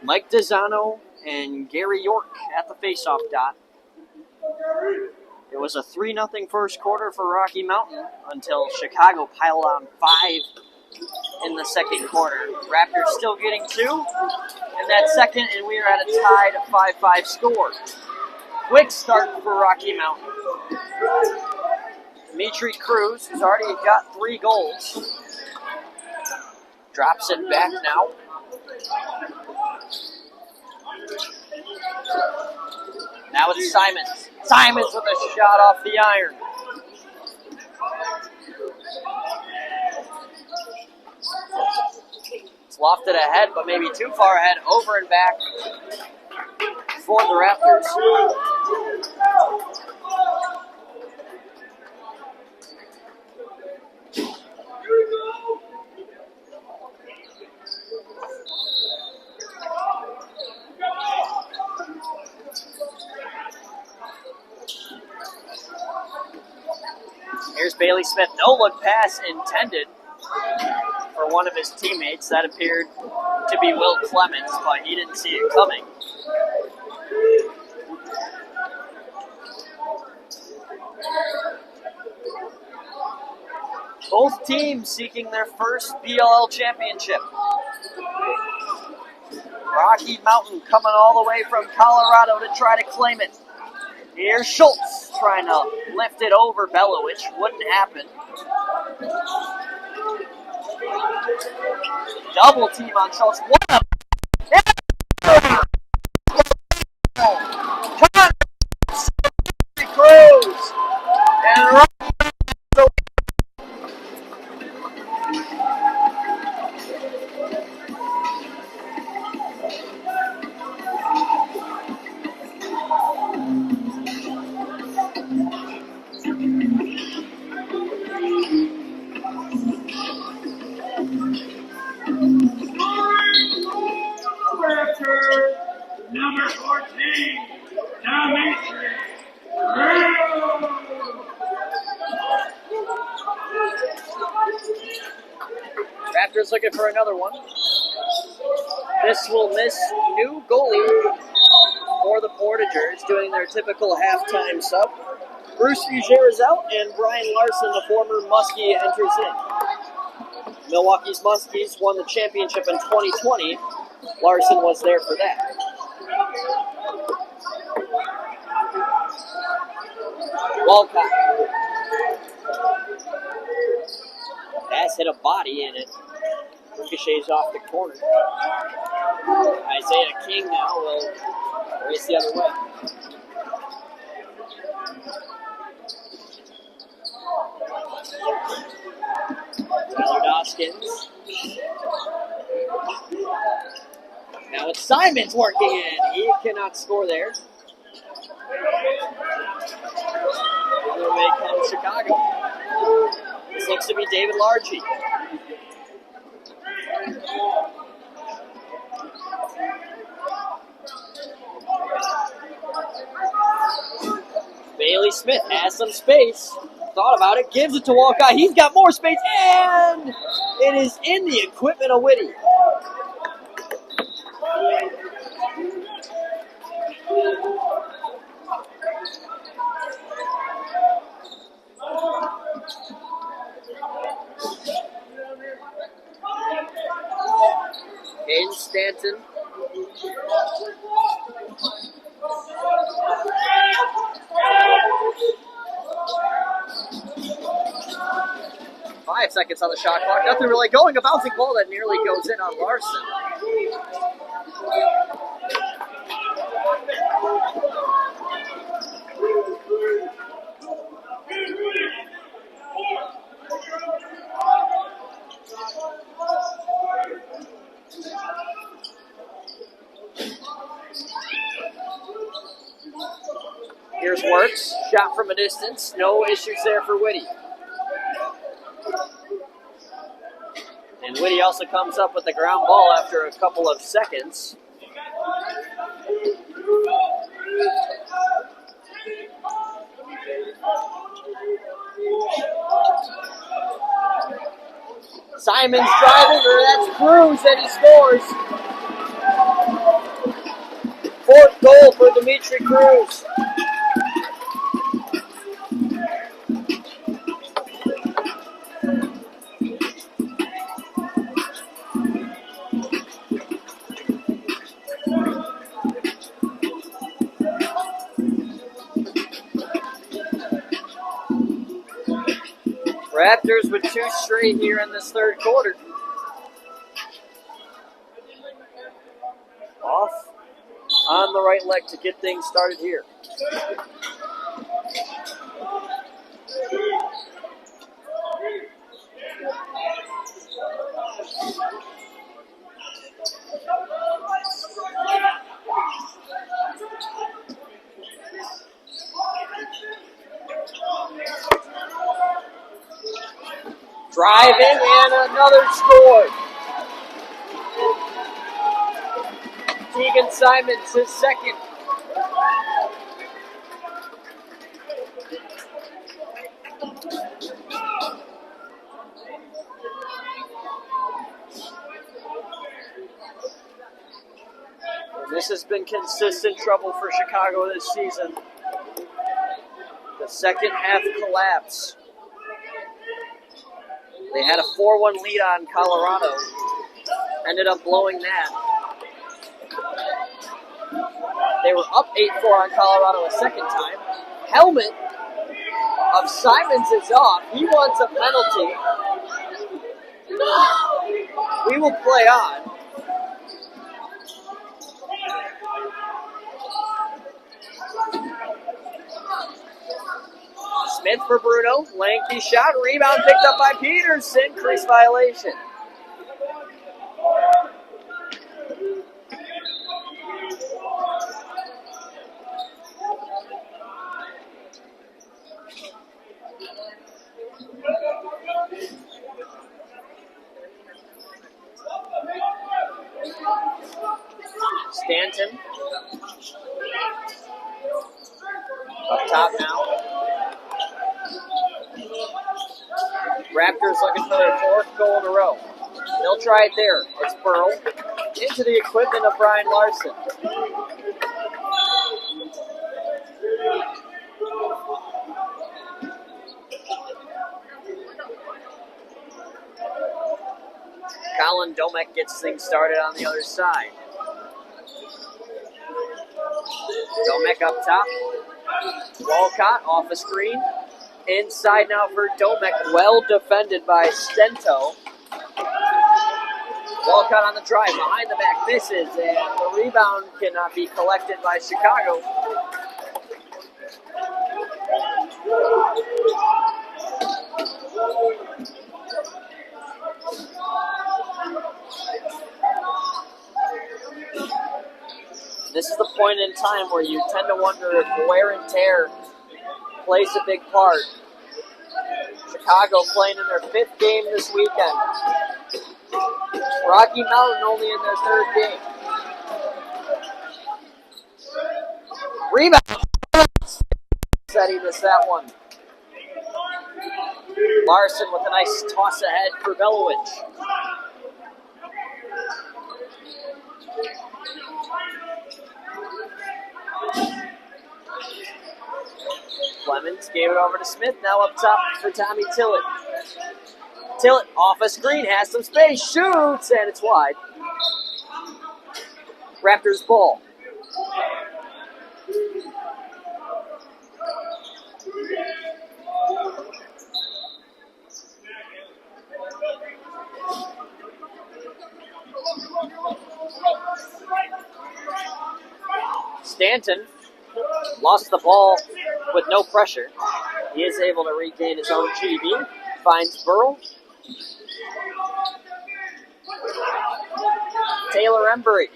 Mike Dizano and Gary York at the faceoff dot. It was a 3-0 first quarter for Rocky Mountain until Chicago piled on 5 in the second quarter. Raptors still getting 2 in that second, and we are at a tied 5-5 score. Quick start for Rocky Mountain. Dimitri Cruz, who's already got 3 goals, drops it back now. Now it's Simons. Simons with a shot off the iron. It's lofted ahead, but maybe too far ahead. Over and back for the Raptors. Here's Bailey Smith. No-look pass intended for one of his teammates. That appeared to be Will Clemens, but he didn't see it coming. Both teams seeking their first BLL championship. Rocky Mountain coming all the way from Colorado to try to claim it. Here's Schultz trying to lift it over Belovich. Wouldn't happen. Double team on Schultz. What a... Come on! Cruz! And Number 14, Dimitri. Raptors looking for another one. This will miss. New goalie for the Portagers, doing their typical halftime sub. Bruce Fugere is out, and Brian Larson, the former Muskie, enters in. Milwaukee's Muskies won the championship in 2020. Larson was there for that. Walcott. Pass hit a body and it ricochets off the corner. Isaiah King now will race the other way. Tyler Doskins. Now it's Simons working in. He cannot score there. The other way comes Chicago. This looks to be David Larchie. Bailey Smith has some space. Thought about it, gives it to Walcott. He's got more space, and it is in the equipment of Whitty. Caden Stanton. Five seconds on the shot clock. Nothing really going. A bouncing ball that nearly goes in on Larson. Here's Works. shot from a distance. No issues there for Whitty. And Whitty also comes up with the ground ball after a couple of seconds. Simon's driving, that's Cruz, and he scores. Fourth goal for Dimitri Cruz. Raptors with 2 straight here in this third quarter. Off on the right leg to get things started here. Driving and another score. Tegan Simons, his second. And this has been consistent trouble for Chicago this season. The second half collapse. They had a 4-1 lead on Colorado. Ended up blowing that. They were up 8-4 on Colorado a second time. Helmet of Simons is off. He wants a penalty. We will play on. Smith for Bruno. Lengthy shot. Rebound picked up by Peterson. Crease violation. Stanton. Up top now. Raptors looking for their 4th goal in a row. They'll try it there. It's Bll into the equipment of Brian Larson. Colin Domek gets things started on the other side. Domek up top. Walcott off a screen. Inside now for Domek, well defended by Stento. Walcott on the drive, behind the back, misses, and the rebound cannot be collected by Chicago. This is the point in time where you tend to wonder if wear and tear plays a big part. Chicago playing in their 5th game this weekend. Rocky Mountain only in their 3rd game. Rebound. Said he missed that one. Larson with a nice toss ahead for Belovic. Clemens gave it over to Smith, now up top for Tommy Tillett. Tillett off a screen, has some space, shoots, and it's wide. Raptors ball. Stanton lost the ball with no pressure. He is able to regain his own GB. Finds Bll. Taylor Embury.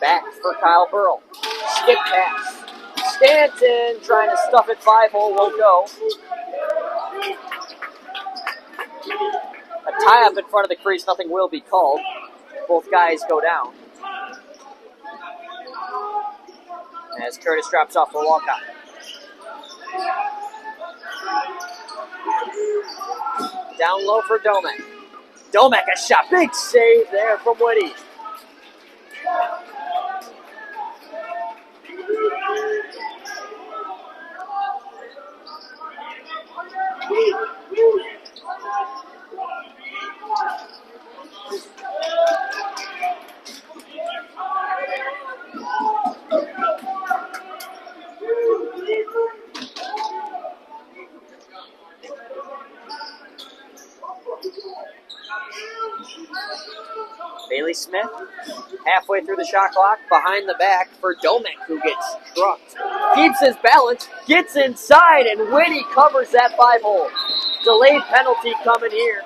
Back for Kyle Bll. Skip pass. Stanton trying to stuff it 5-hole, won't go. A tie-up in front of the crease, nothing will be called. Both guys go down. As Curtis drops off for Walcott. Down low for Domek. Domek a shot, big save there from Whitty. Bailey Smith, halfway through the shot clock, behind the back for Domek, who gets trucked. Keeps his balance, gets inside, and Whitty covers that 5-hole. Delayed penalty coming here.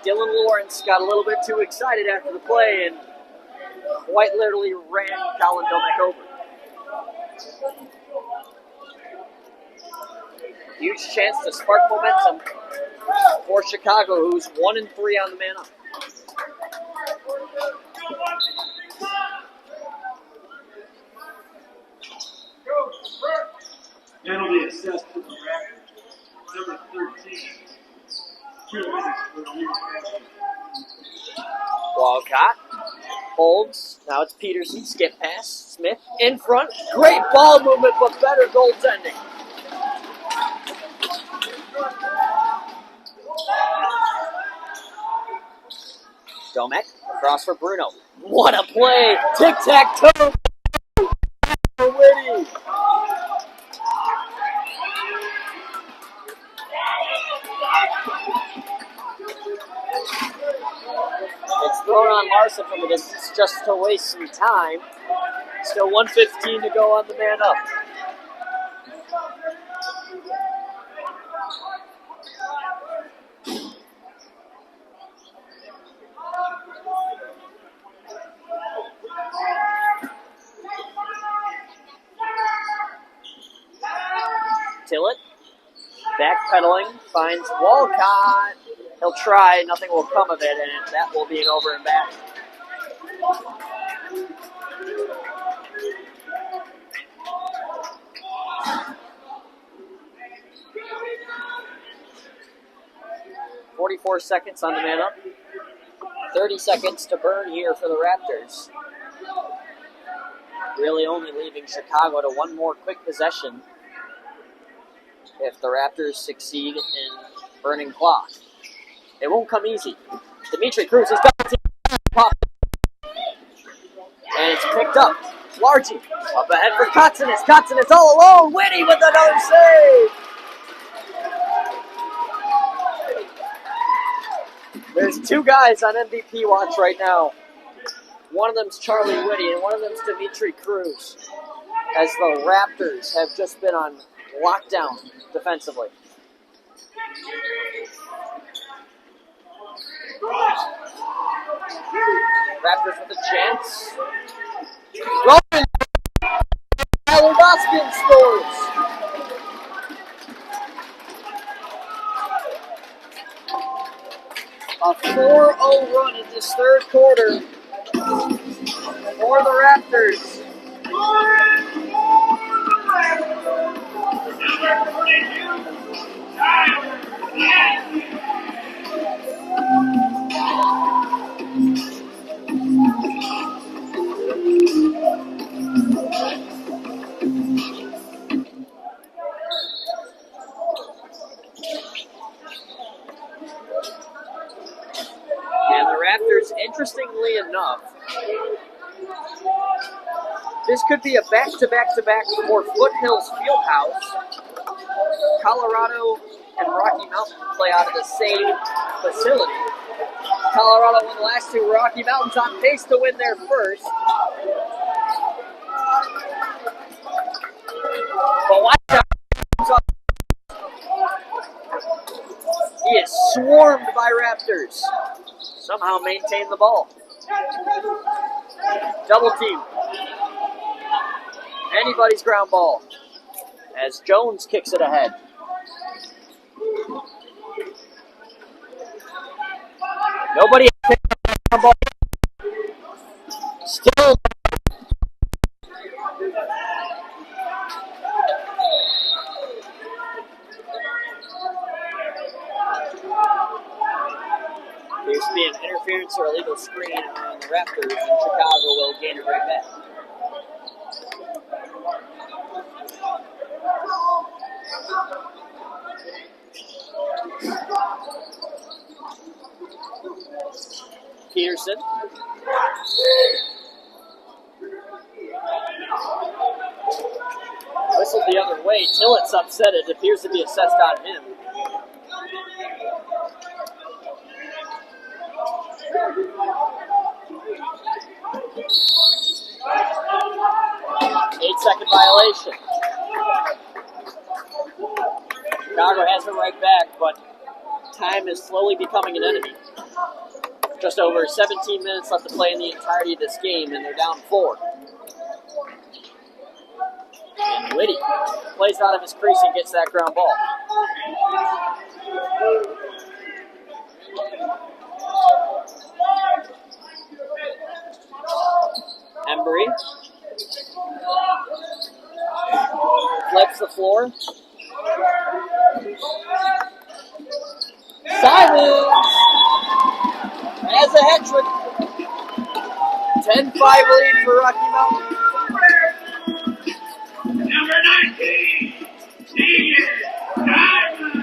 Dylan Lawrence got a little bit too excited after the play and quite literally ran Colin Domek over. Huge chance to spark momentum for Chicago, who's 1-3 on the man up. Penalty assessed for the Raptors. Number 13. 2 minutes for the lead. Walcott holds. Now it's Peterson. Skip pass. Smith in front. Great ball movement, but better goaltending. Domek across for Bruno. What a play! Tic-tac-toe for Whitty. It's thrown on Larson from the distance just to waste some time. Still 1:15 to go on the man up. Tillett, backpedaling, finds Walcott. He'll try, nothing will come of it, and that will be an over and back. .44 seconds on the man up. 30 seconds to burn here for the Raptors. Really only leaving Chicago to one more quick possession if the Raptors succeed in burning clock. It won't come easy. Dimitri Cruz has got it. And it's picked up. Largy up ahead for Kotsinis. Kotsinis all alone. Whitty with another save. There's two guys on MVP watch right now. One of them's Charlie Whitty and one of them's Dimitri Cruz. As the Raptors have just been on lockdown defensively. Raptors with a chance. Roman! Tyler Doskin scores! A 4-0 run in this third quarter for the Raptors. Number 42, Tyler. And the Raptors, interestingly enough, this could be a back-to-back-to-back for Foothills Fieldhouse. Colorado and Rocky Mountain play out of the same facility. Colorado won the last two. Rocky Mountain's on pace to win their first. But watch out. He is swarmed by Raptors. Somehow maintain the ball. Double team. Anybody's ground ball as Jones kicks it ahead. Nobody picked up that ground ball. Still. There's to be an interference or illegal screen on the Raptors, and Chicago will gain it right back. Peterson. Whistled the other way. Tillett's upset. It appears to be assessed on him. Eight-second violation. Chicago has it right back, but time is slowly becoming an enemy. Just over 17 minutes left to play in the entirety of this game, and they're down 4. And Whitty plays out of his crease and gets that ground ball. Embry flips the floor. Simons has a hat trick. 10-5 lead for Rocky Mountain. Number 19, senior, Simon.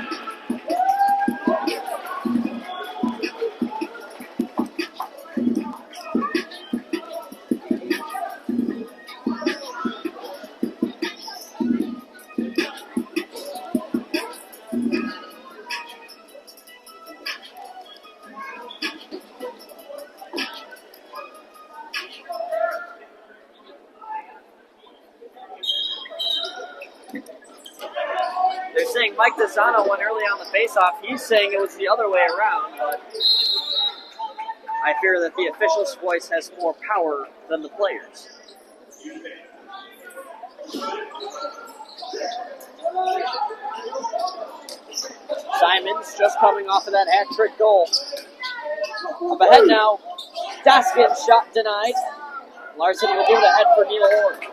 They're saying Mike Desano went early on the faceoff. He's saying it was the other way around, but I fear that the official's voice has more power than the players. Simons just coming off of that hat-trick goal. Up ahead now. Daskin's shot denied. Larson will give it ahead for Neil Ward.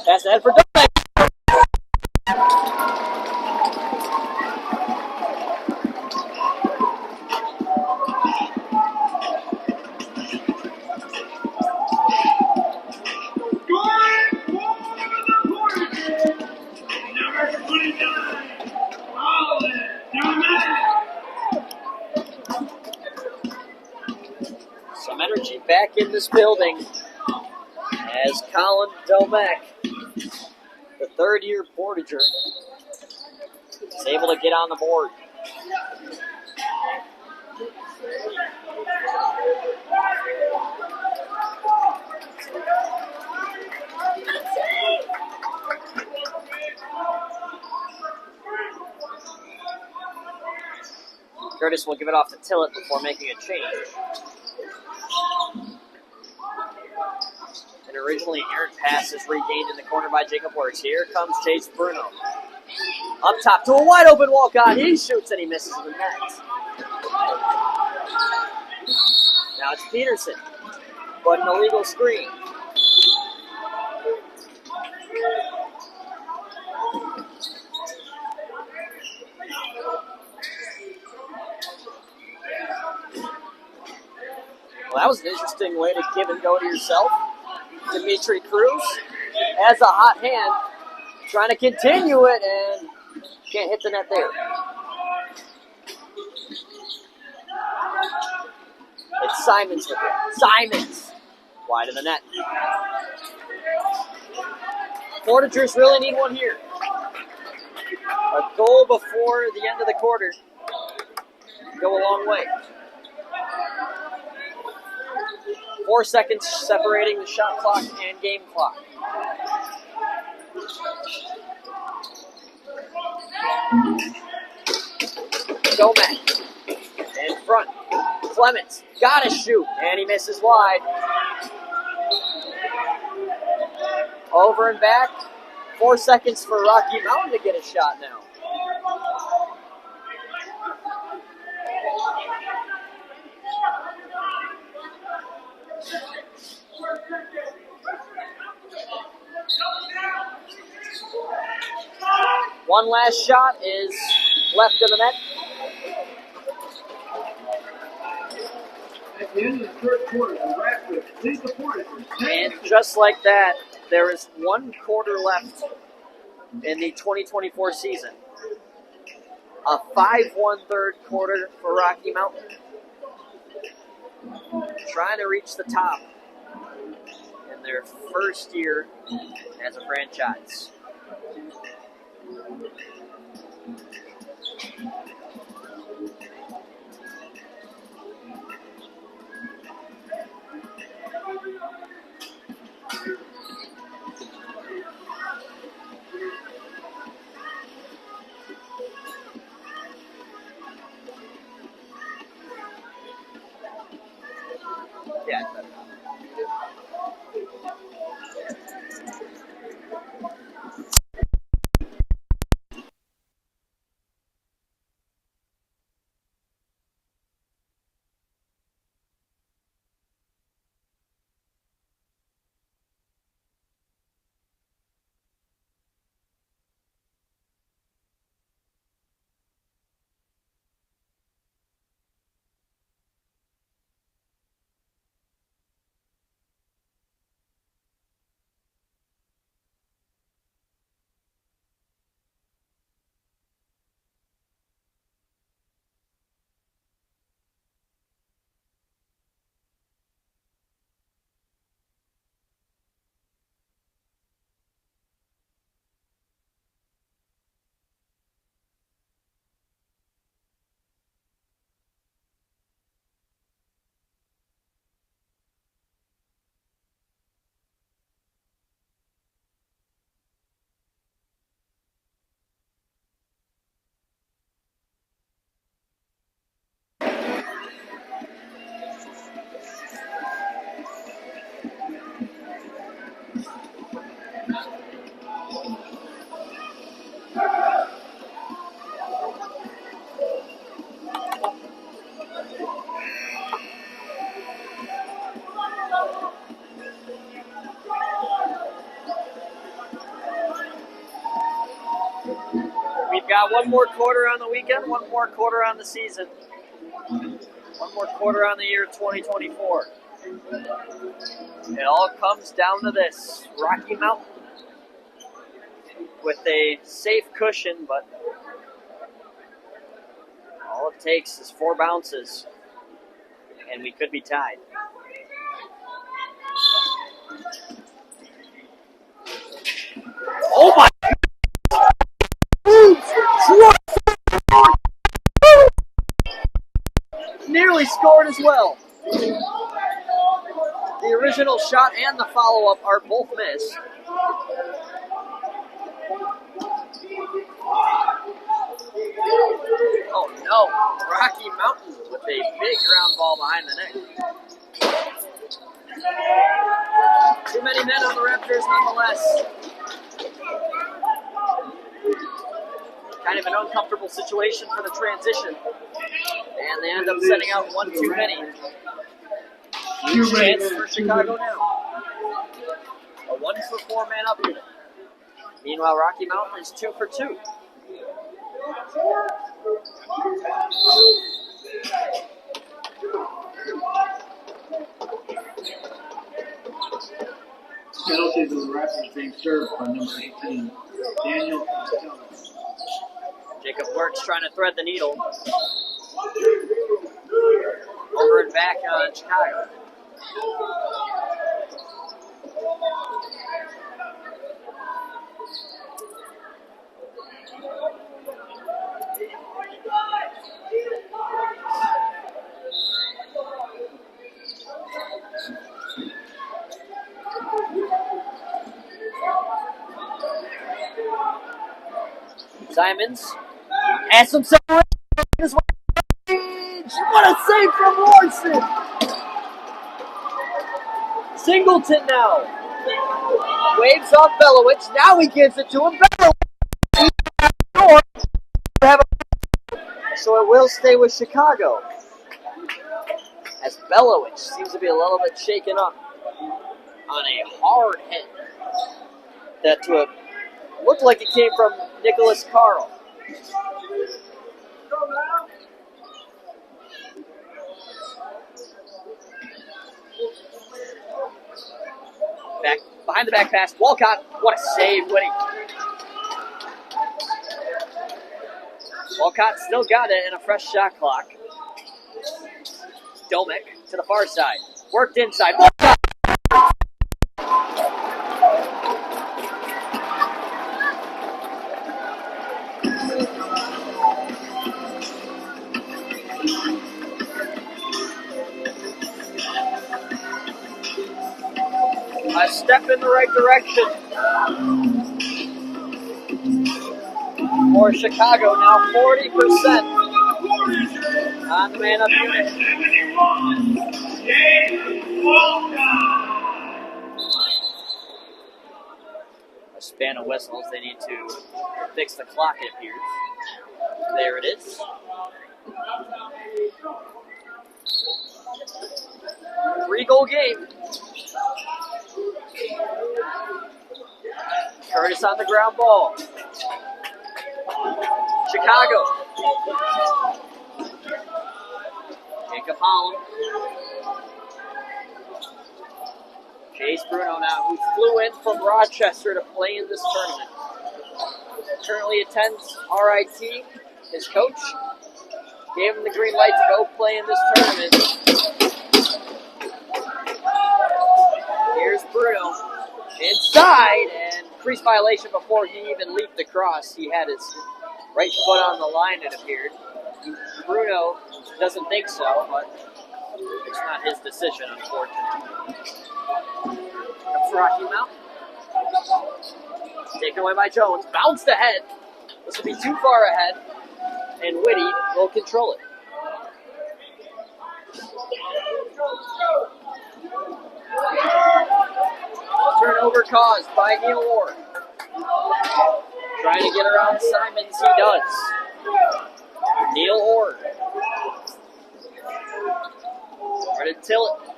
Pass ahead for Domek. Some energy back in this building as Colin Domek, the third-year Portager, is able to get on the board. Curtis will give it off to Tillett before making a change. And originally, errant pass is regained in the corner by Jacob Works. Here comes Chase Bruno. Up top to a wide open Walcott. He shoots and he misses the net. Now it's Peterson, but an illegal screen. Well, that was an interesting way to give and go to yourself. Dimitri Cruz has a hot hand, trying to continue it, and can't hit the net there. It's Simons with it. Simons! Wide of the net. Portagers really need one here. A goal before the end of the quarter can go a long way. 4 seconds separating the shot clock and game clock. Gomez in front. Clements gotta shoot, and he misses wide. Over and back. 4 seconds for Rocky Mountain to get a shot now. One last shot is left of the net. At the end of the third quarter, the Ratcliffe lead the point. And just like that, there is 1 quarter left in the 2024 season. A 5-1 third quarter for Rocky Mountain. Trying to reach the top in their first year as a franchise. Yeah. We've got 1 more quarter on the weekend, 1 more quarter on the season, 1 more quarter on the year 2024. It all comes down to this. Rocky Mountain with a safe cushion, but all it takes is 4 bounces, and we could be tied. Oh my! Nearly scored as well. The original shot and the follow-up are both missed. Oh no, Rocky Mountain with a big ground ball behind the net. Too many men on the Raptors nonetheless. Kind of an uncomfortable situation for the transition. And they end up setting out 1 too many. Huge chance for Chicago now. A 1 for 4 man up unit. Meanwhile, Rocky Mountain is 2 for 2. Penalties of the Raptors being served by number 18, Daniel. Jacob Works trying to thread the needle. Over and back on Chicago. Simons has some separation. What a save from Larson! Singleton now waves off Belowich. Now he gives it to him. Belowich. So it will stay with Chicago. As Belowich seems to be a little bit shaken up on a hard hit that looked like it came from Nicholas Carl. Back behind the back pass, Walcott. What a save, Whitty. Walcott still got it in a fresh shot clock. Domick to the far side. Worked inside. Walcott. A step in the right direction for Chicago. Now 40% on the man up unit. 71, James Walcott. A span of whistles. They need to fix the clock, it appears. There it is. Three-goal game. Curtis on the ground ball. Chicago. Jacob Holland. Chase Bruno now, who flew in from Rochester to play in this tournament. Currently attends RIT. His coach gave him the green light to go play in this tournament. Here's Bruno. Inside, and crease violation before he even leaped across. He had his right foot on the line, it appeared. Bruno doesn't think so, but it's not his decision, unfortunately. Comes Rocky Mountain. Taken away by Jones. Bounced ahead. This will be too far ahead, and Whitty will control it. Turnover caused by Neil Ward. Trying to get around Simons, he does. Neil Ward. Ready to tilt it.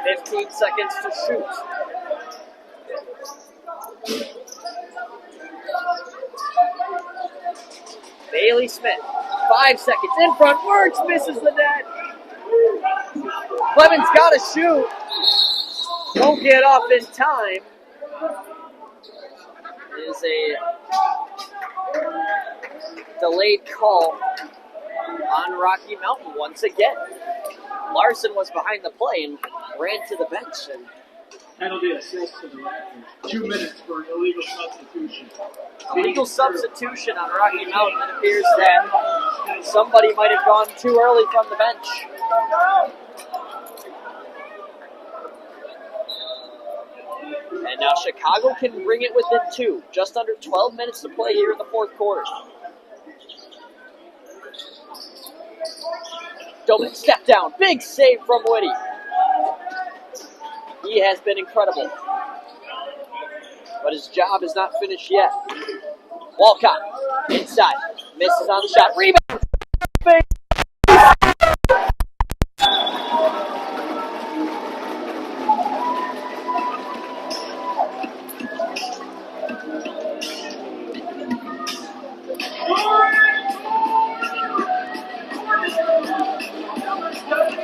15 seconds to shoot. Bailey Smith. 5 seconds. In front. Works. Misses the net. Clemens got to shoot. Won't get off in time. It is a delayed call on Rocky Mountain once again. Larson was behind the play and ran to the bench. And Penalty assist to the Raptors. 2 minutes for an illegal substitution. illegal substitution on Rocky Mountain. It appears that somebody might have gone too early from the bench. And now Chicago can bring it within 2. Just under 12 minutes to play here in the fourth quarter. Domick step down. Big save from Whitty. He has been incredible. But his job is not finished yet. Walcott inside. Misses on the shot. Rebound.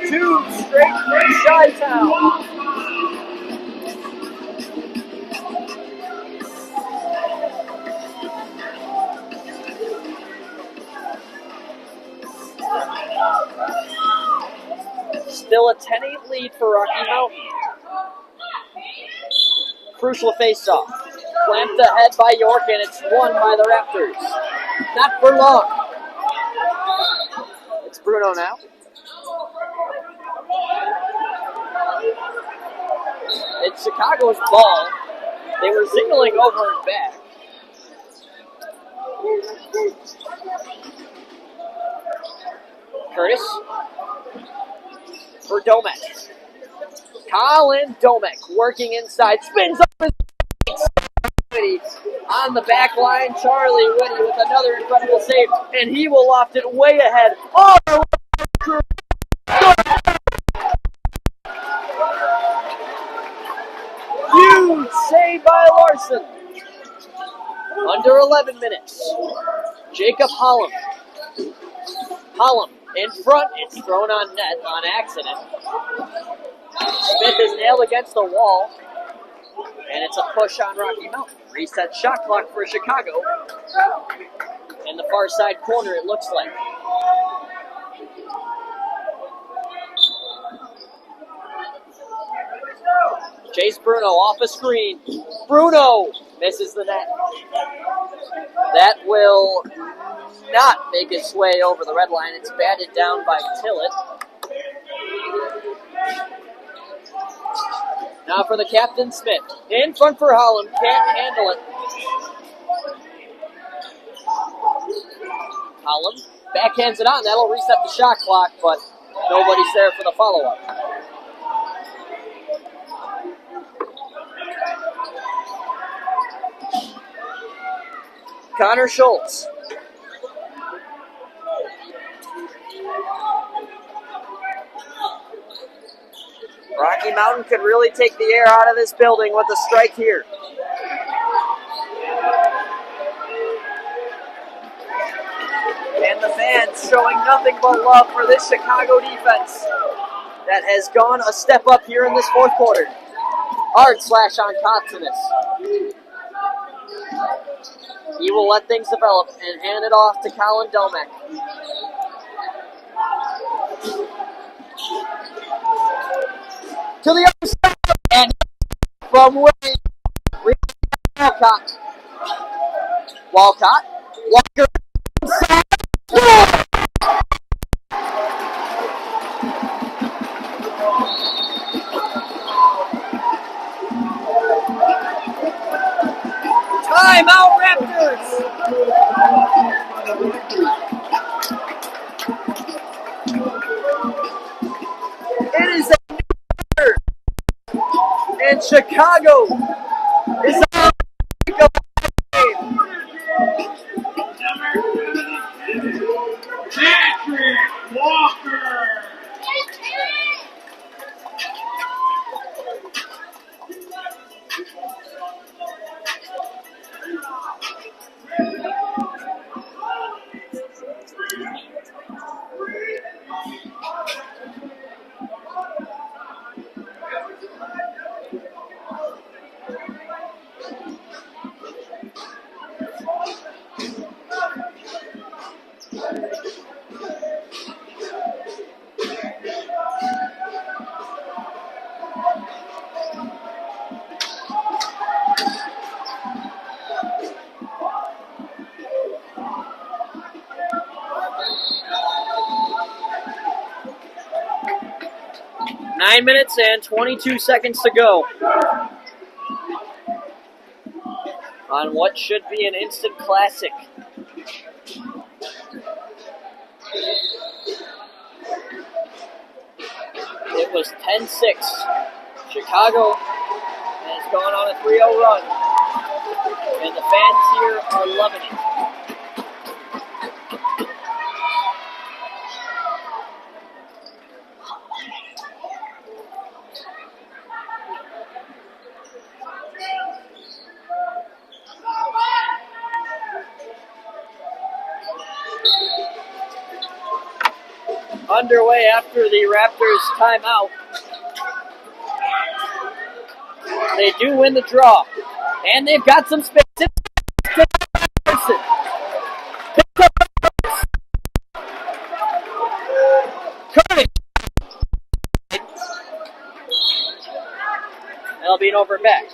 Two straight for Chi-Town. Still a 10-8 lead for Rocky Mountain. Crucial face-off. Clamped ahead by York, and it's won by the Raptors. Not for long. It's Bruno now. It's Chicago's ball. They were signaling over and back. Domek. Colin Domek working inside, spins up his Whitty on the back line. Charlie Whitty with another incredible save, and he will loft it way ahead. Oh, huge save by Larson. Under 11 minutes. Jacob Hollum. Hollum in front. It's thrown on net on accident. Smith is nailed against the wall. And it's a push on Rocky Mountain. Reset shot clock for Chicago. In the far side corner, it looks like. Chase Bruno off a screen. Bruno misses the net. That will not make its way over the red line. It's batted down by Tillett. Now for the captain, Smith. In front for Holland. Can't handle it. Holland backhands it on. That'll reset the shot clock, but nobody's there for the follow-up. Connor Schultz. Rocky Mountain could really take the air out of this building with a strike here. And the fans showing nothing but love for this Chicago defense that has gone a step up here in this fourth quarter. Hard slash on Kotzinis. He will let things develop and hand it off to Colin Domek. To the other side, and from way, Walcott. Walcott, Walker inside. Timeout Raptors. It is a and Chicago is on the game. Patrick Walker. Nine minutes and 22 seconds to go on what should be an instant classic. It was 10-6. Chicago has gone on a 3-0 run, and the fans here are loving it. Underway after the Raptors timeout. They do win the draw, and they've got some space. Curtis. That'll be an over back.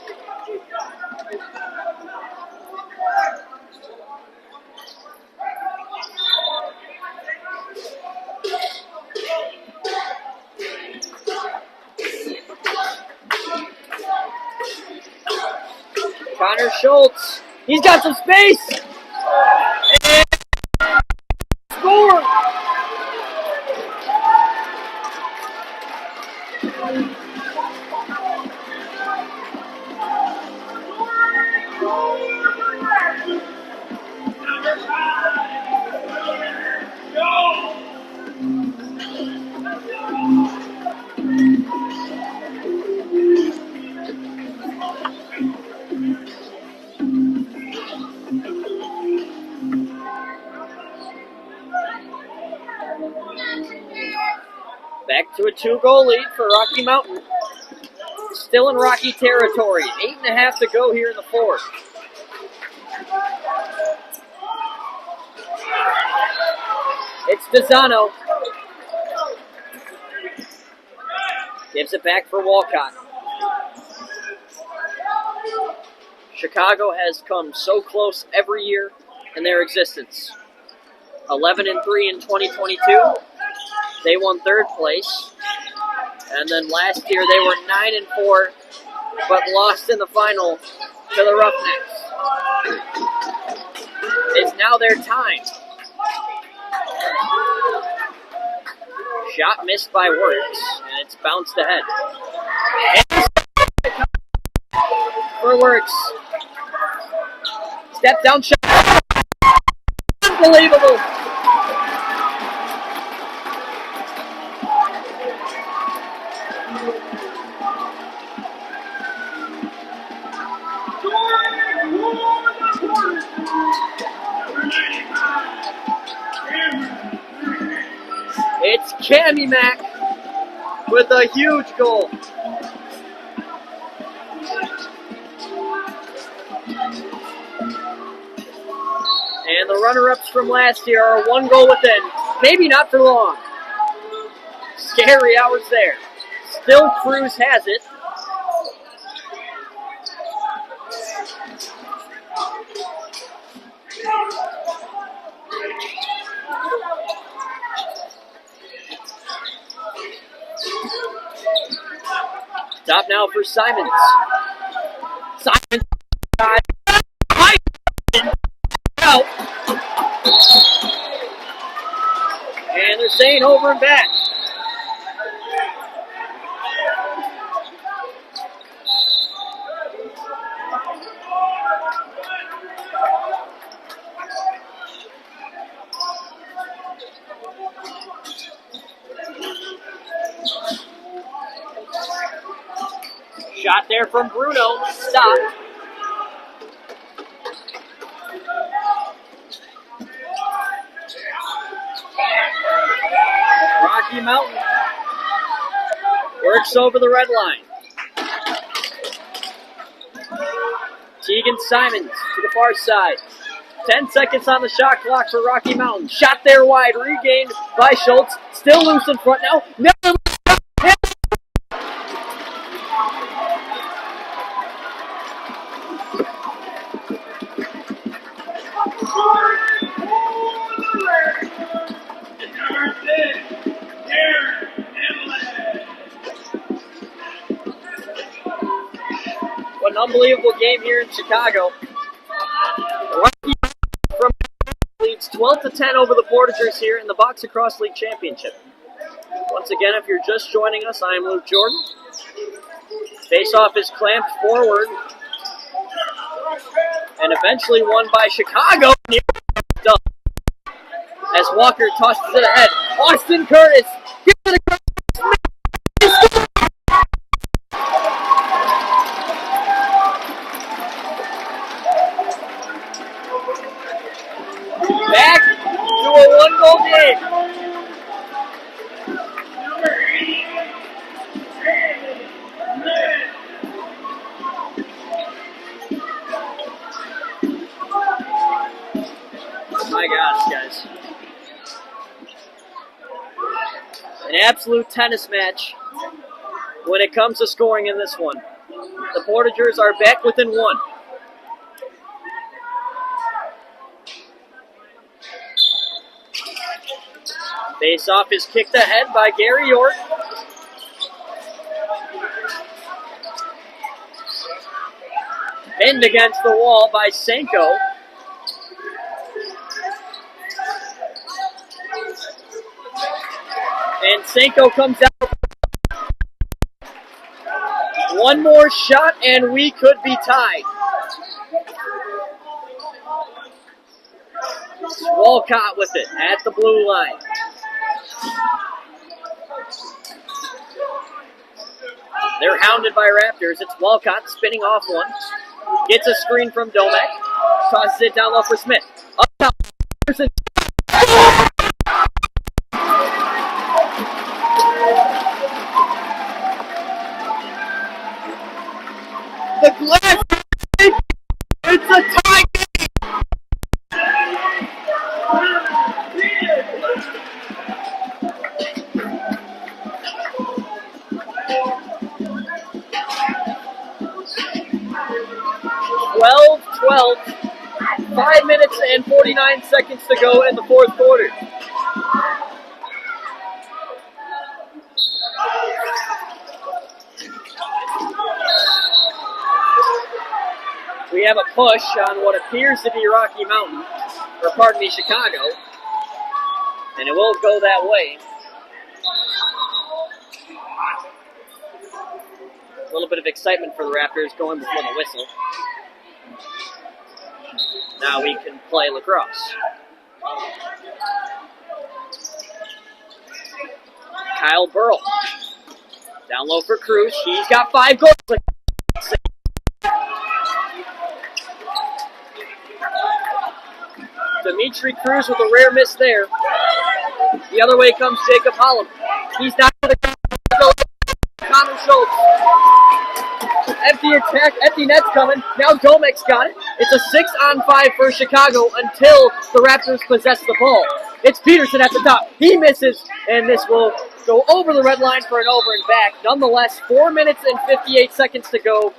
Connor Schultz, he's got some space, and score! Back to a 2-goal lead for Rocky Mountain. Still in Rocky territory. 8.5 to go here in the fourth. It's Dezzano. Gives it back for Walcott. Chicago has come so close every year in their existence. 11-3 in 2022. They won third place. And then last year they were 9-4, but lost in the final to the Roughnecks. It's now their time. Shot missed by Works, and it's bounced ahead. For Works. Step down shot. Unbelievable. It's Cammy Mack with a huge goal. And the runner-ups from last year are 1 goal within. Maybe not for long. Scary hours there. Still Cruz has it. Stop now for Simons. Simons. Out. And they're saying over and back. Shot there from Bruno. Stop. Rocky Mountain works over the red line. Tegan Simons to the far side. 10 seconds on the shot clock for Rocky Mountain. Shot there wide, regained by Schultz. Still loose in front now. Never. What an unbelievable game here in Chicago. Rocky from leads 12-10 over the Portagers here in the Bll Hc League Championship. Once again, if you're just joining us, I am Luke Jordan. Face-off is clamped forward and eventually won by Chicago. As Walker tosses it ahead. Austin Curtis gives it a back to a 1-goal game. Oh my gosh, guys. An absolute tennis match when it comes to scoring in this one. The Portagers are back within 1. Face-off is kicked ahead by Gary York. Pinned against the wall by Senko. And Senko comes out. One more shot and we could be tied. Walcott with it at the blue line. They're hounded by Raptors. It's Walcott spinning off one. Gets a screen from Domek. Tosses it down low for Smith. Up top. 5 minutes and 49 seconds to go in the fourth quarter. We have a push on what appears to be Rocky Mountain, or pardon me, Chicago, and it will go that way. A little bit of excitement for the Raptors going before the whistle. Now we can play lacrosse. Kyle Burl. Down low for Cruz. He's got 5 goals. Dimitri Cruz with a rare miss there. The other way comes Jacob Holland. He's down to the Connor Schultz. Empty net's coming. Now Domek's got it. It's a 6-on-5 for Chicago until the Raptors possess the ball. It's Peterson at the top. He misses, and this will go over the red line for an over and back. Nonetheless, 4 minutes and 58 seconds to go,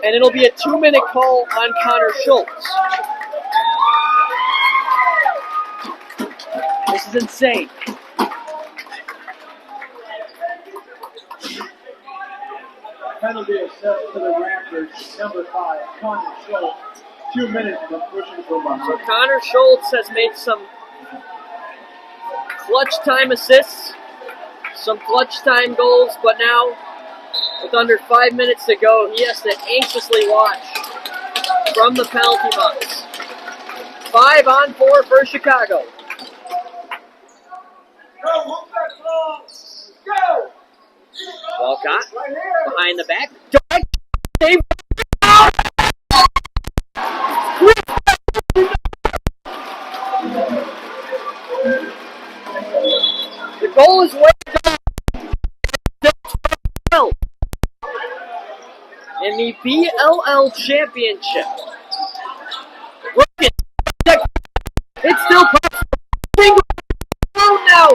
and it'll be a 2-minute call on Connor Schultz. This is insane. Penalty assessed to the Raptors, number 5, Connor Schultz. 2 minutes of pushing for behind. So Connor Schultz has made some clutch time assists, some clutch time goals, but now with under 5 minutes to go, he has to anxiously watch from the penalty box. 5-on-4 for Chicago. Go! Walcott Right here! behind the back. The goal is way down in the Bll Championship. It's still possible. Single now.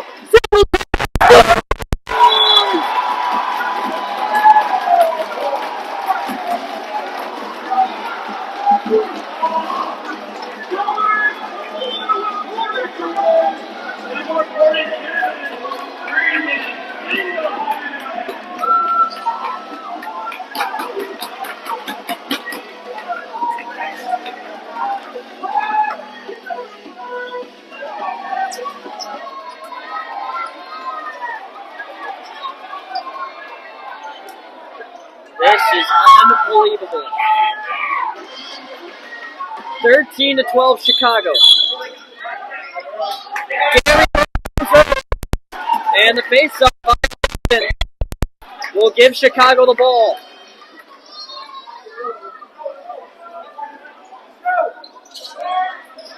This is unbelievable. 13-12 Chicago. And the face-up will give Chicago the ball.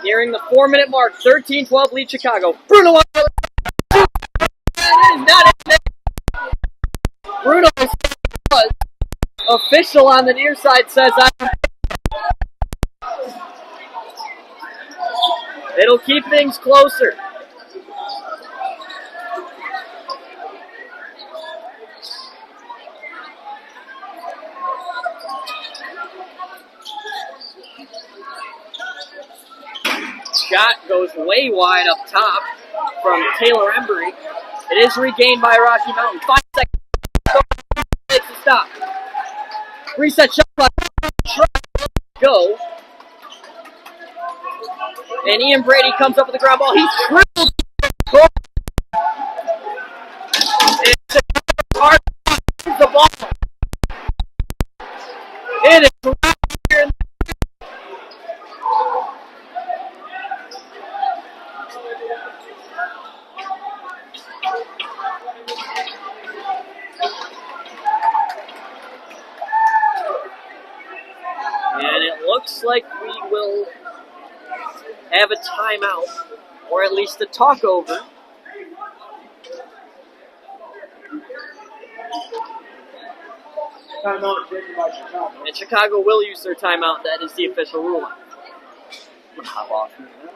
Nearing the 4-minute mark, 13-12 lead Chicago. Bruno on the not it. Bruno was official on the near side says it'll keep things closer. Shot goes way wide up top from Taylor Embry. It is regained by Rocky Mountain. 5 seconds. Makes a stop. Reset shot clock. Go. And Ian Brady comes up with the ground ball. He's tripled. And hard the ball. It is right here. And it looks like we will have a timeout, or at least a talk over. Timeout taken by Chicago. And Chicago will use their timeout. That is the official ruling. How often is that?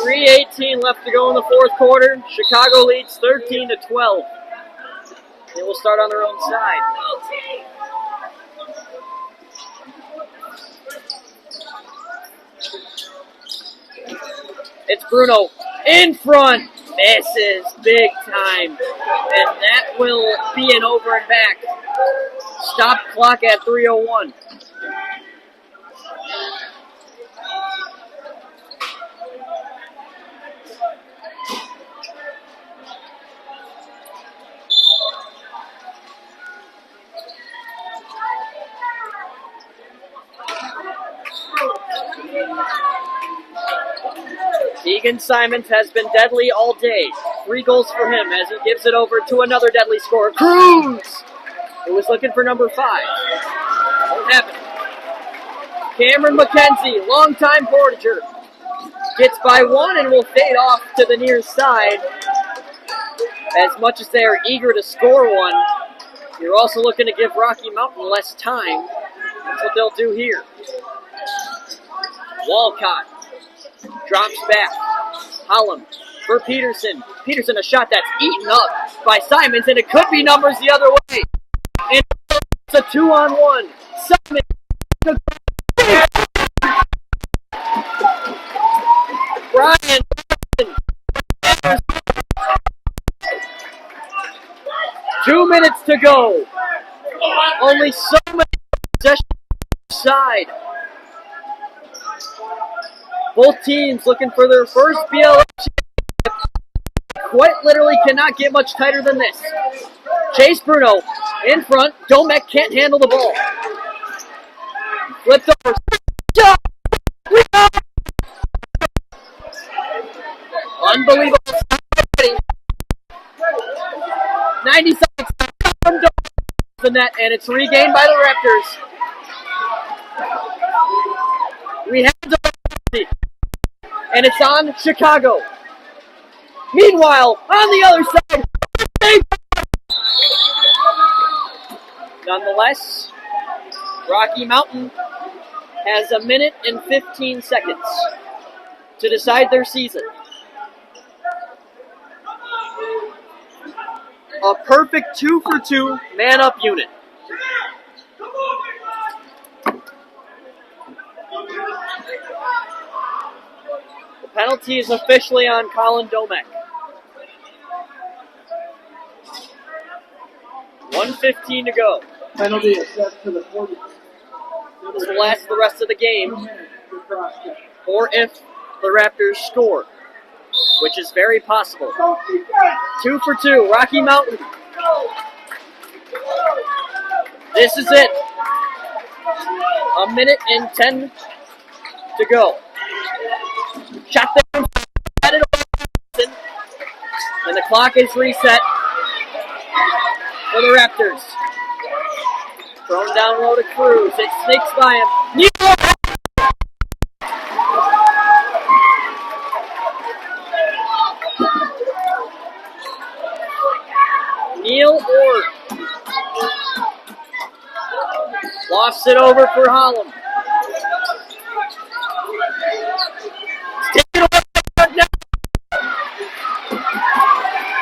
.318 left to go in the fourth quarter. Chicago leads 13-12. They will start on their own side. It's Bruno in front. Misses big time. And that will be an over and back. Stop clock at 3:01. Egan Simons has been deadly all day. 3 goals for him as he gives it over to another deadly scorer, Cruz, who was looking for number 5. Won't happen. Cameron McKenzie, longtime Portager, gets by 1 and will fade off to the near side. As much as they are eager to score 1, you're also looking to give Rocky Mountain less time. That's what they'll do here. Walcott drops back. Holland for Peterson. Peterson, a shot that's eaten up by Simons, and it could be numbers the other way. And it's a 2-on-1. Simons. Brian. 2 minutes to go. Only so many possessions side. Both teams looking for their first Bll Championship. Quite literally cannot get much tighter than this. Chase Bruno in front. Domek can't handle the ball. Flipped over. Unbelievable. 90 seconds from the net, and it's regained by the Raptors. We have the and it's on Chicago. Meanwhile, on the other side, nonetheless, Rocky Mountain has 1 minute and 15 seconds to decide their season. A perfect 2-for-2 man-up unit. The penalty is officially on Colin Domek. 1:15 to go. Penalty assessed to the 40. This will last the rest of the game, or if the Raptors score, which is very possible. 2-for-2, Rocky Mountain. This is it. 1 minute and 10 to go. Shot there, and the clock is reset for the Raptors. Thrown down low to Cruz. It sneaks by him. Neil Orr lofts it over for Holland. Take it away.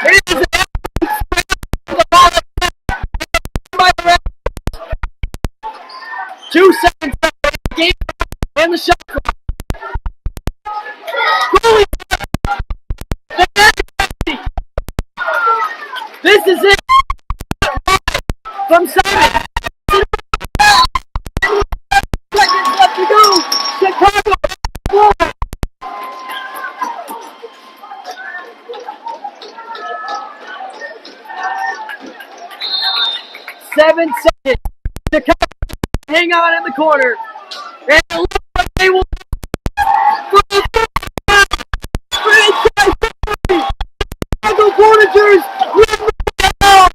It is the ball by the Raptors. 2 seconds left in the game and the shot clock. This is it. From Simon. Seconds left to go. Chicago. 7 seconds. Chicago hang on in the corner. And it looks like they will. Chicago Portagers win the ball.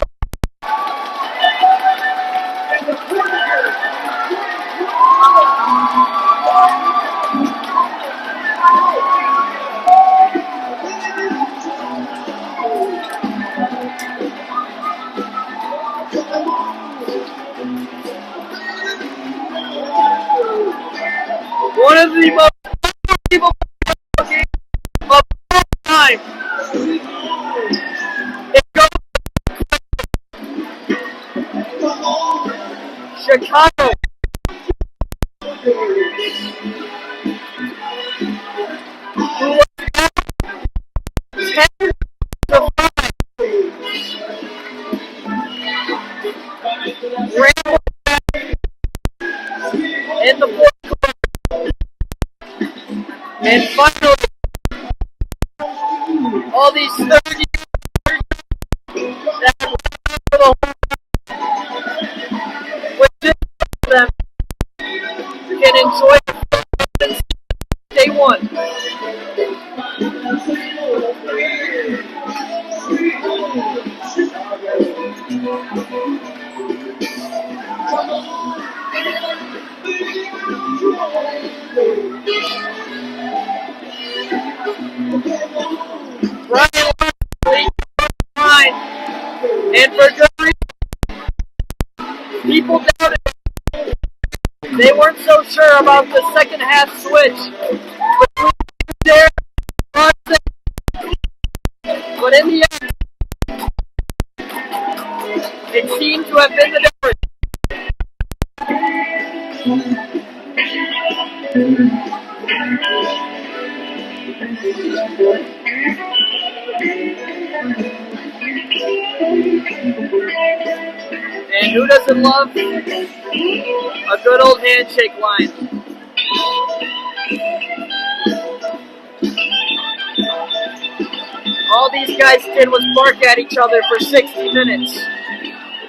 of the most unbelievable games of all time. It goes Chicago. Who was down 10-5. Ran back in the fourth quarter. And finally, all these 30 that have run for the whole with this of them can enjoy the day one. Brian Leslie line, and for good reason. People doubted it. They weren't so sure about the second half switch between there, but in the end, it seemed to have been the difference. And who doesn't love a good old handshake line? All these guys did was bark at each other for 60 minutes.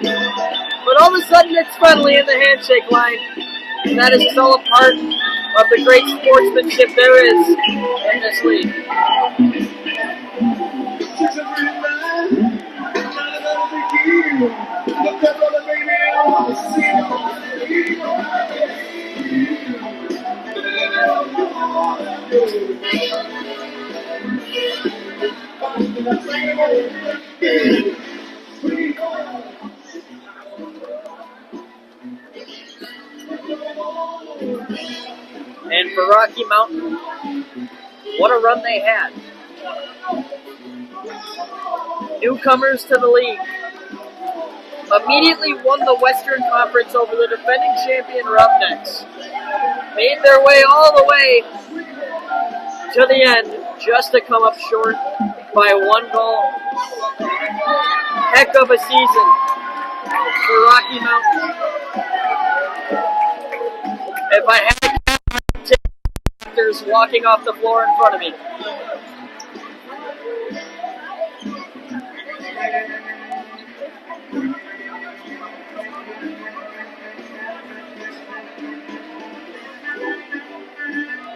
But all of a sudden it's friendly in the handshake line. And that is all a part of the great sportsmanship there is in this league. And for Rocky Mountain, what a run they had. Newcomers to the league. Immediately won the Western Conference over the defending champion Roughnecks. Made their way all the way to the end, just to come up short by 1 goal. Heck of a season for Rocky Mountain. If I had actors walking off the floor in front of me.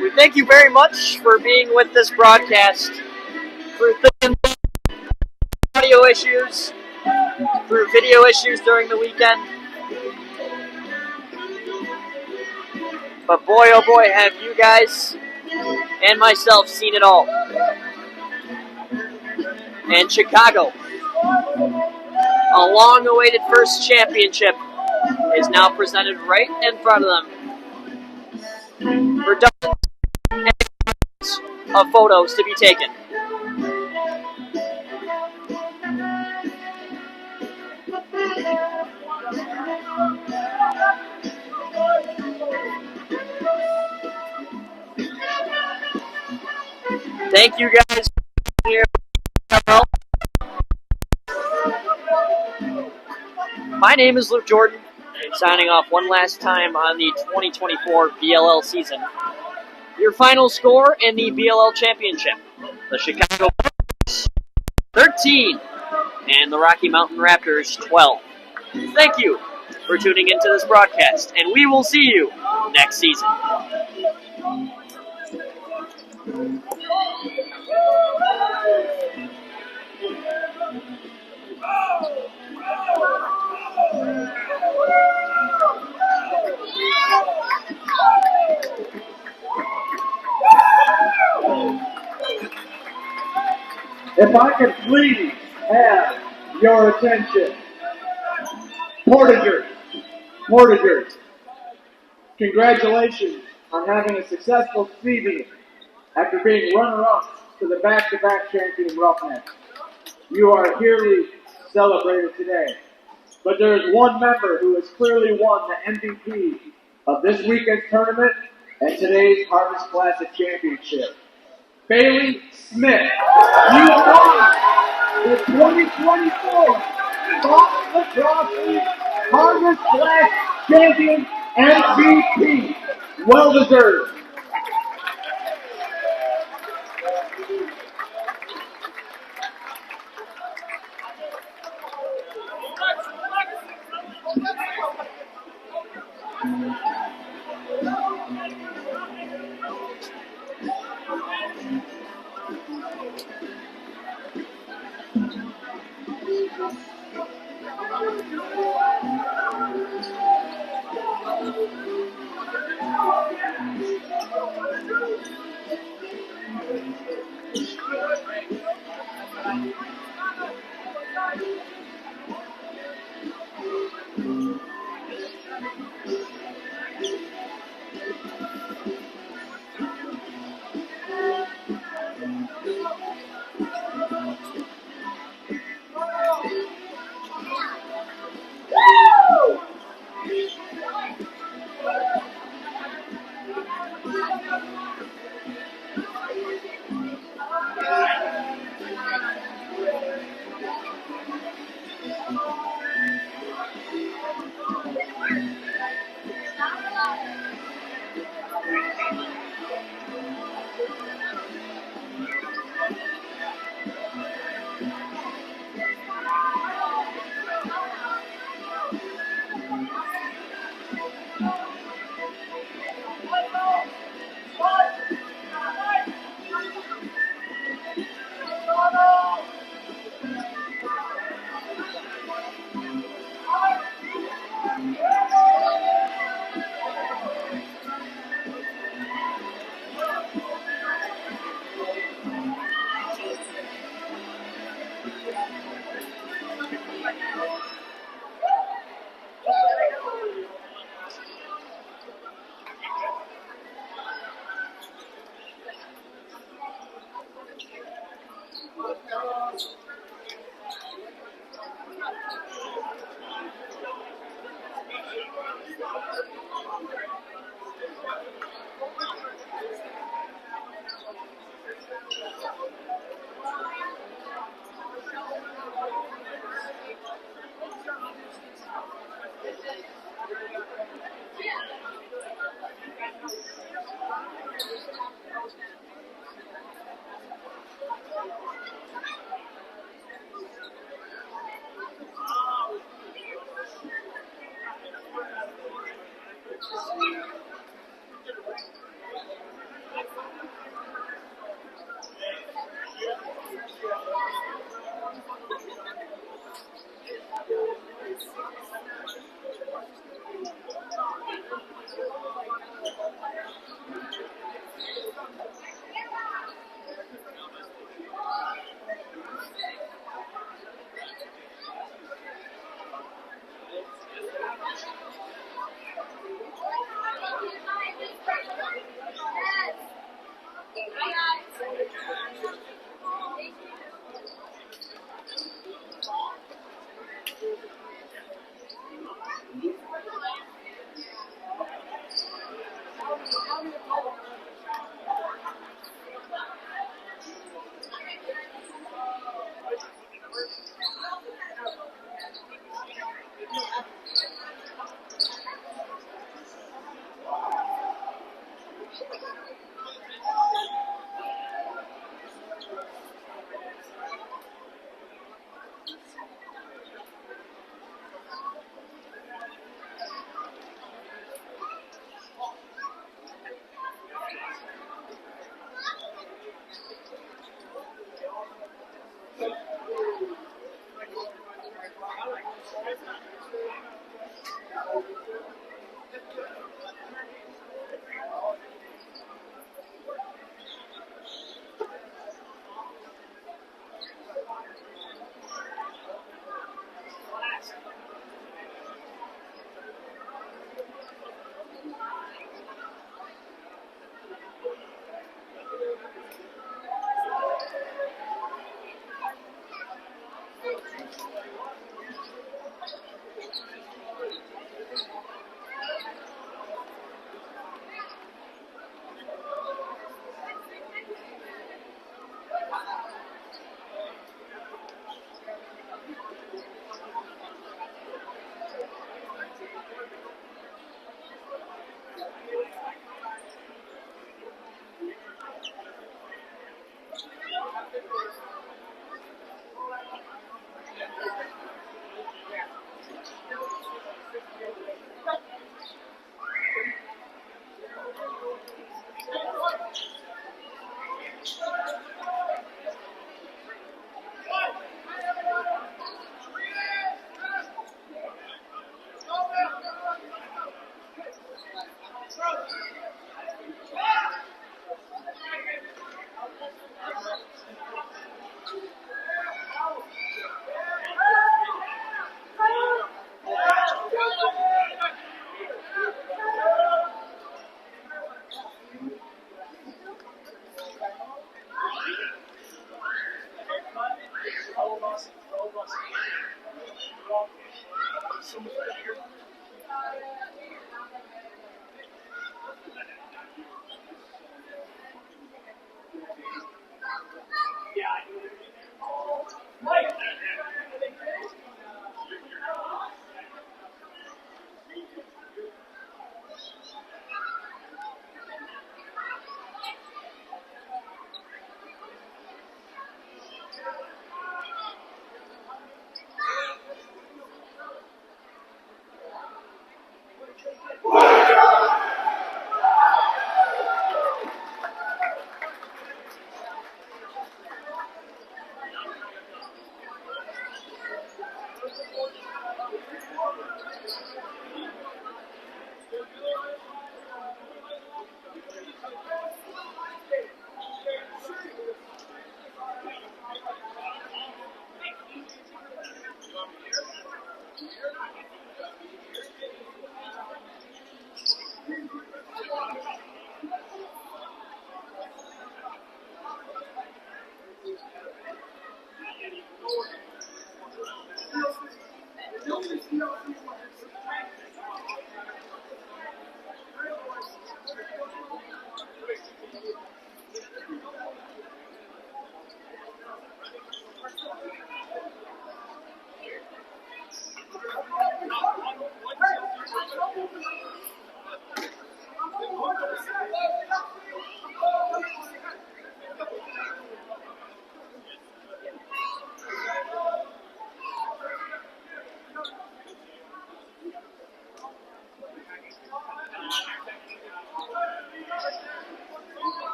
We thank you very much for being with this broadcast through audio issues, through video issues during the weekend. But boy, oh boy, have you guys and myself seen it all. And Chicago, a long-awaited first championship, is now presented right in front of them for dozens of photos to be taken. Thank you guys for being here. My name is Luke Jordan, signing off one last time on the 2024 BLL season. Your final score in the BLL Championship, the Chicago Bulls 13 and the Rocky Mountain Raptors 12. Thank you for tuning into this broadcast, and we will see you next season. If I could please have your attention. Portagers, congratulations on having a successful season after being runner-up to the back-to-back champion Roughnecks. You are herely celebrated today. But there is one member who has clearly won the MVP of this weekend's tournament and today's Harvest Classic Championship. Bailey Smith, you won the 2024 Ball Lacrosse League Harvest Classic Champion MVP. Well deserved.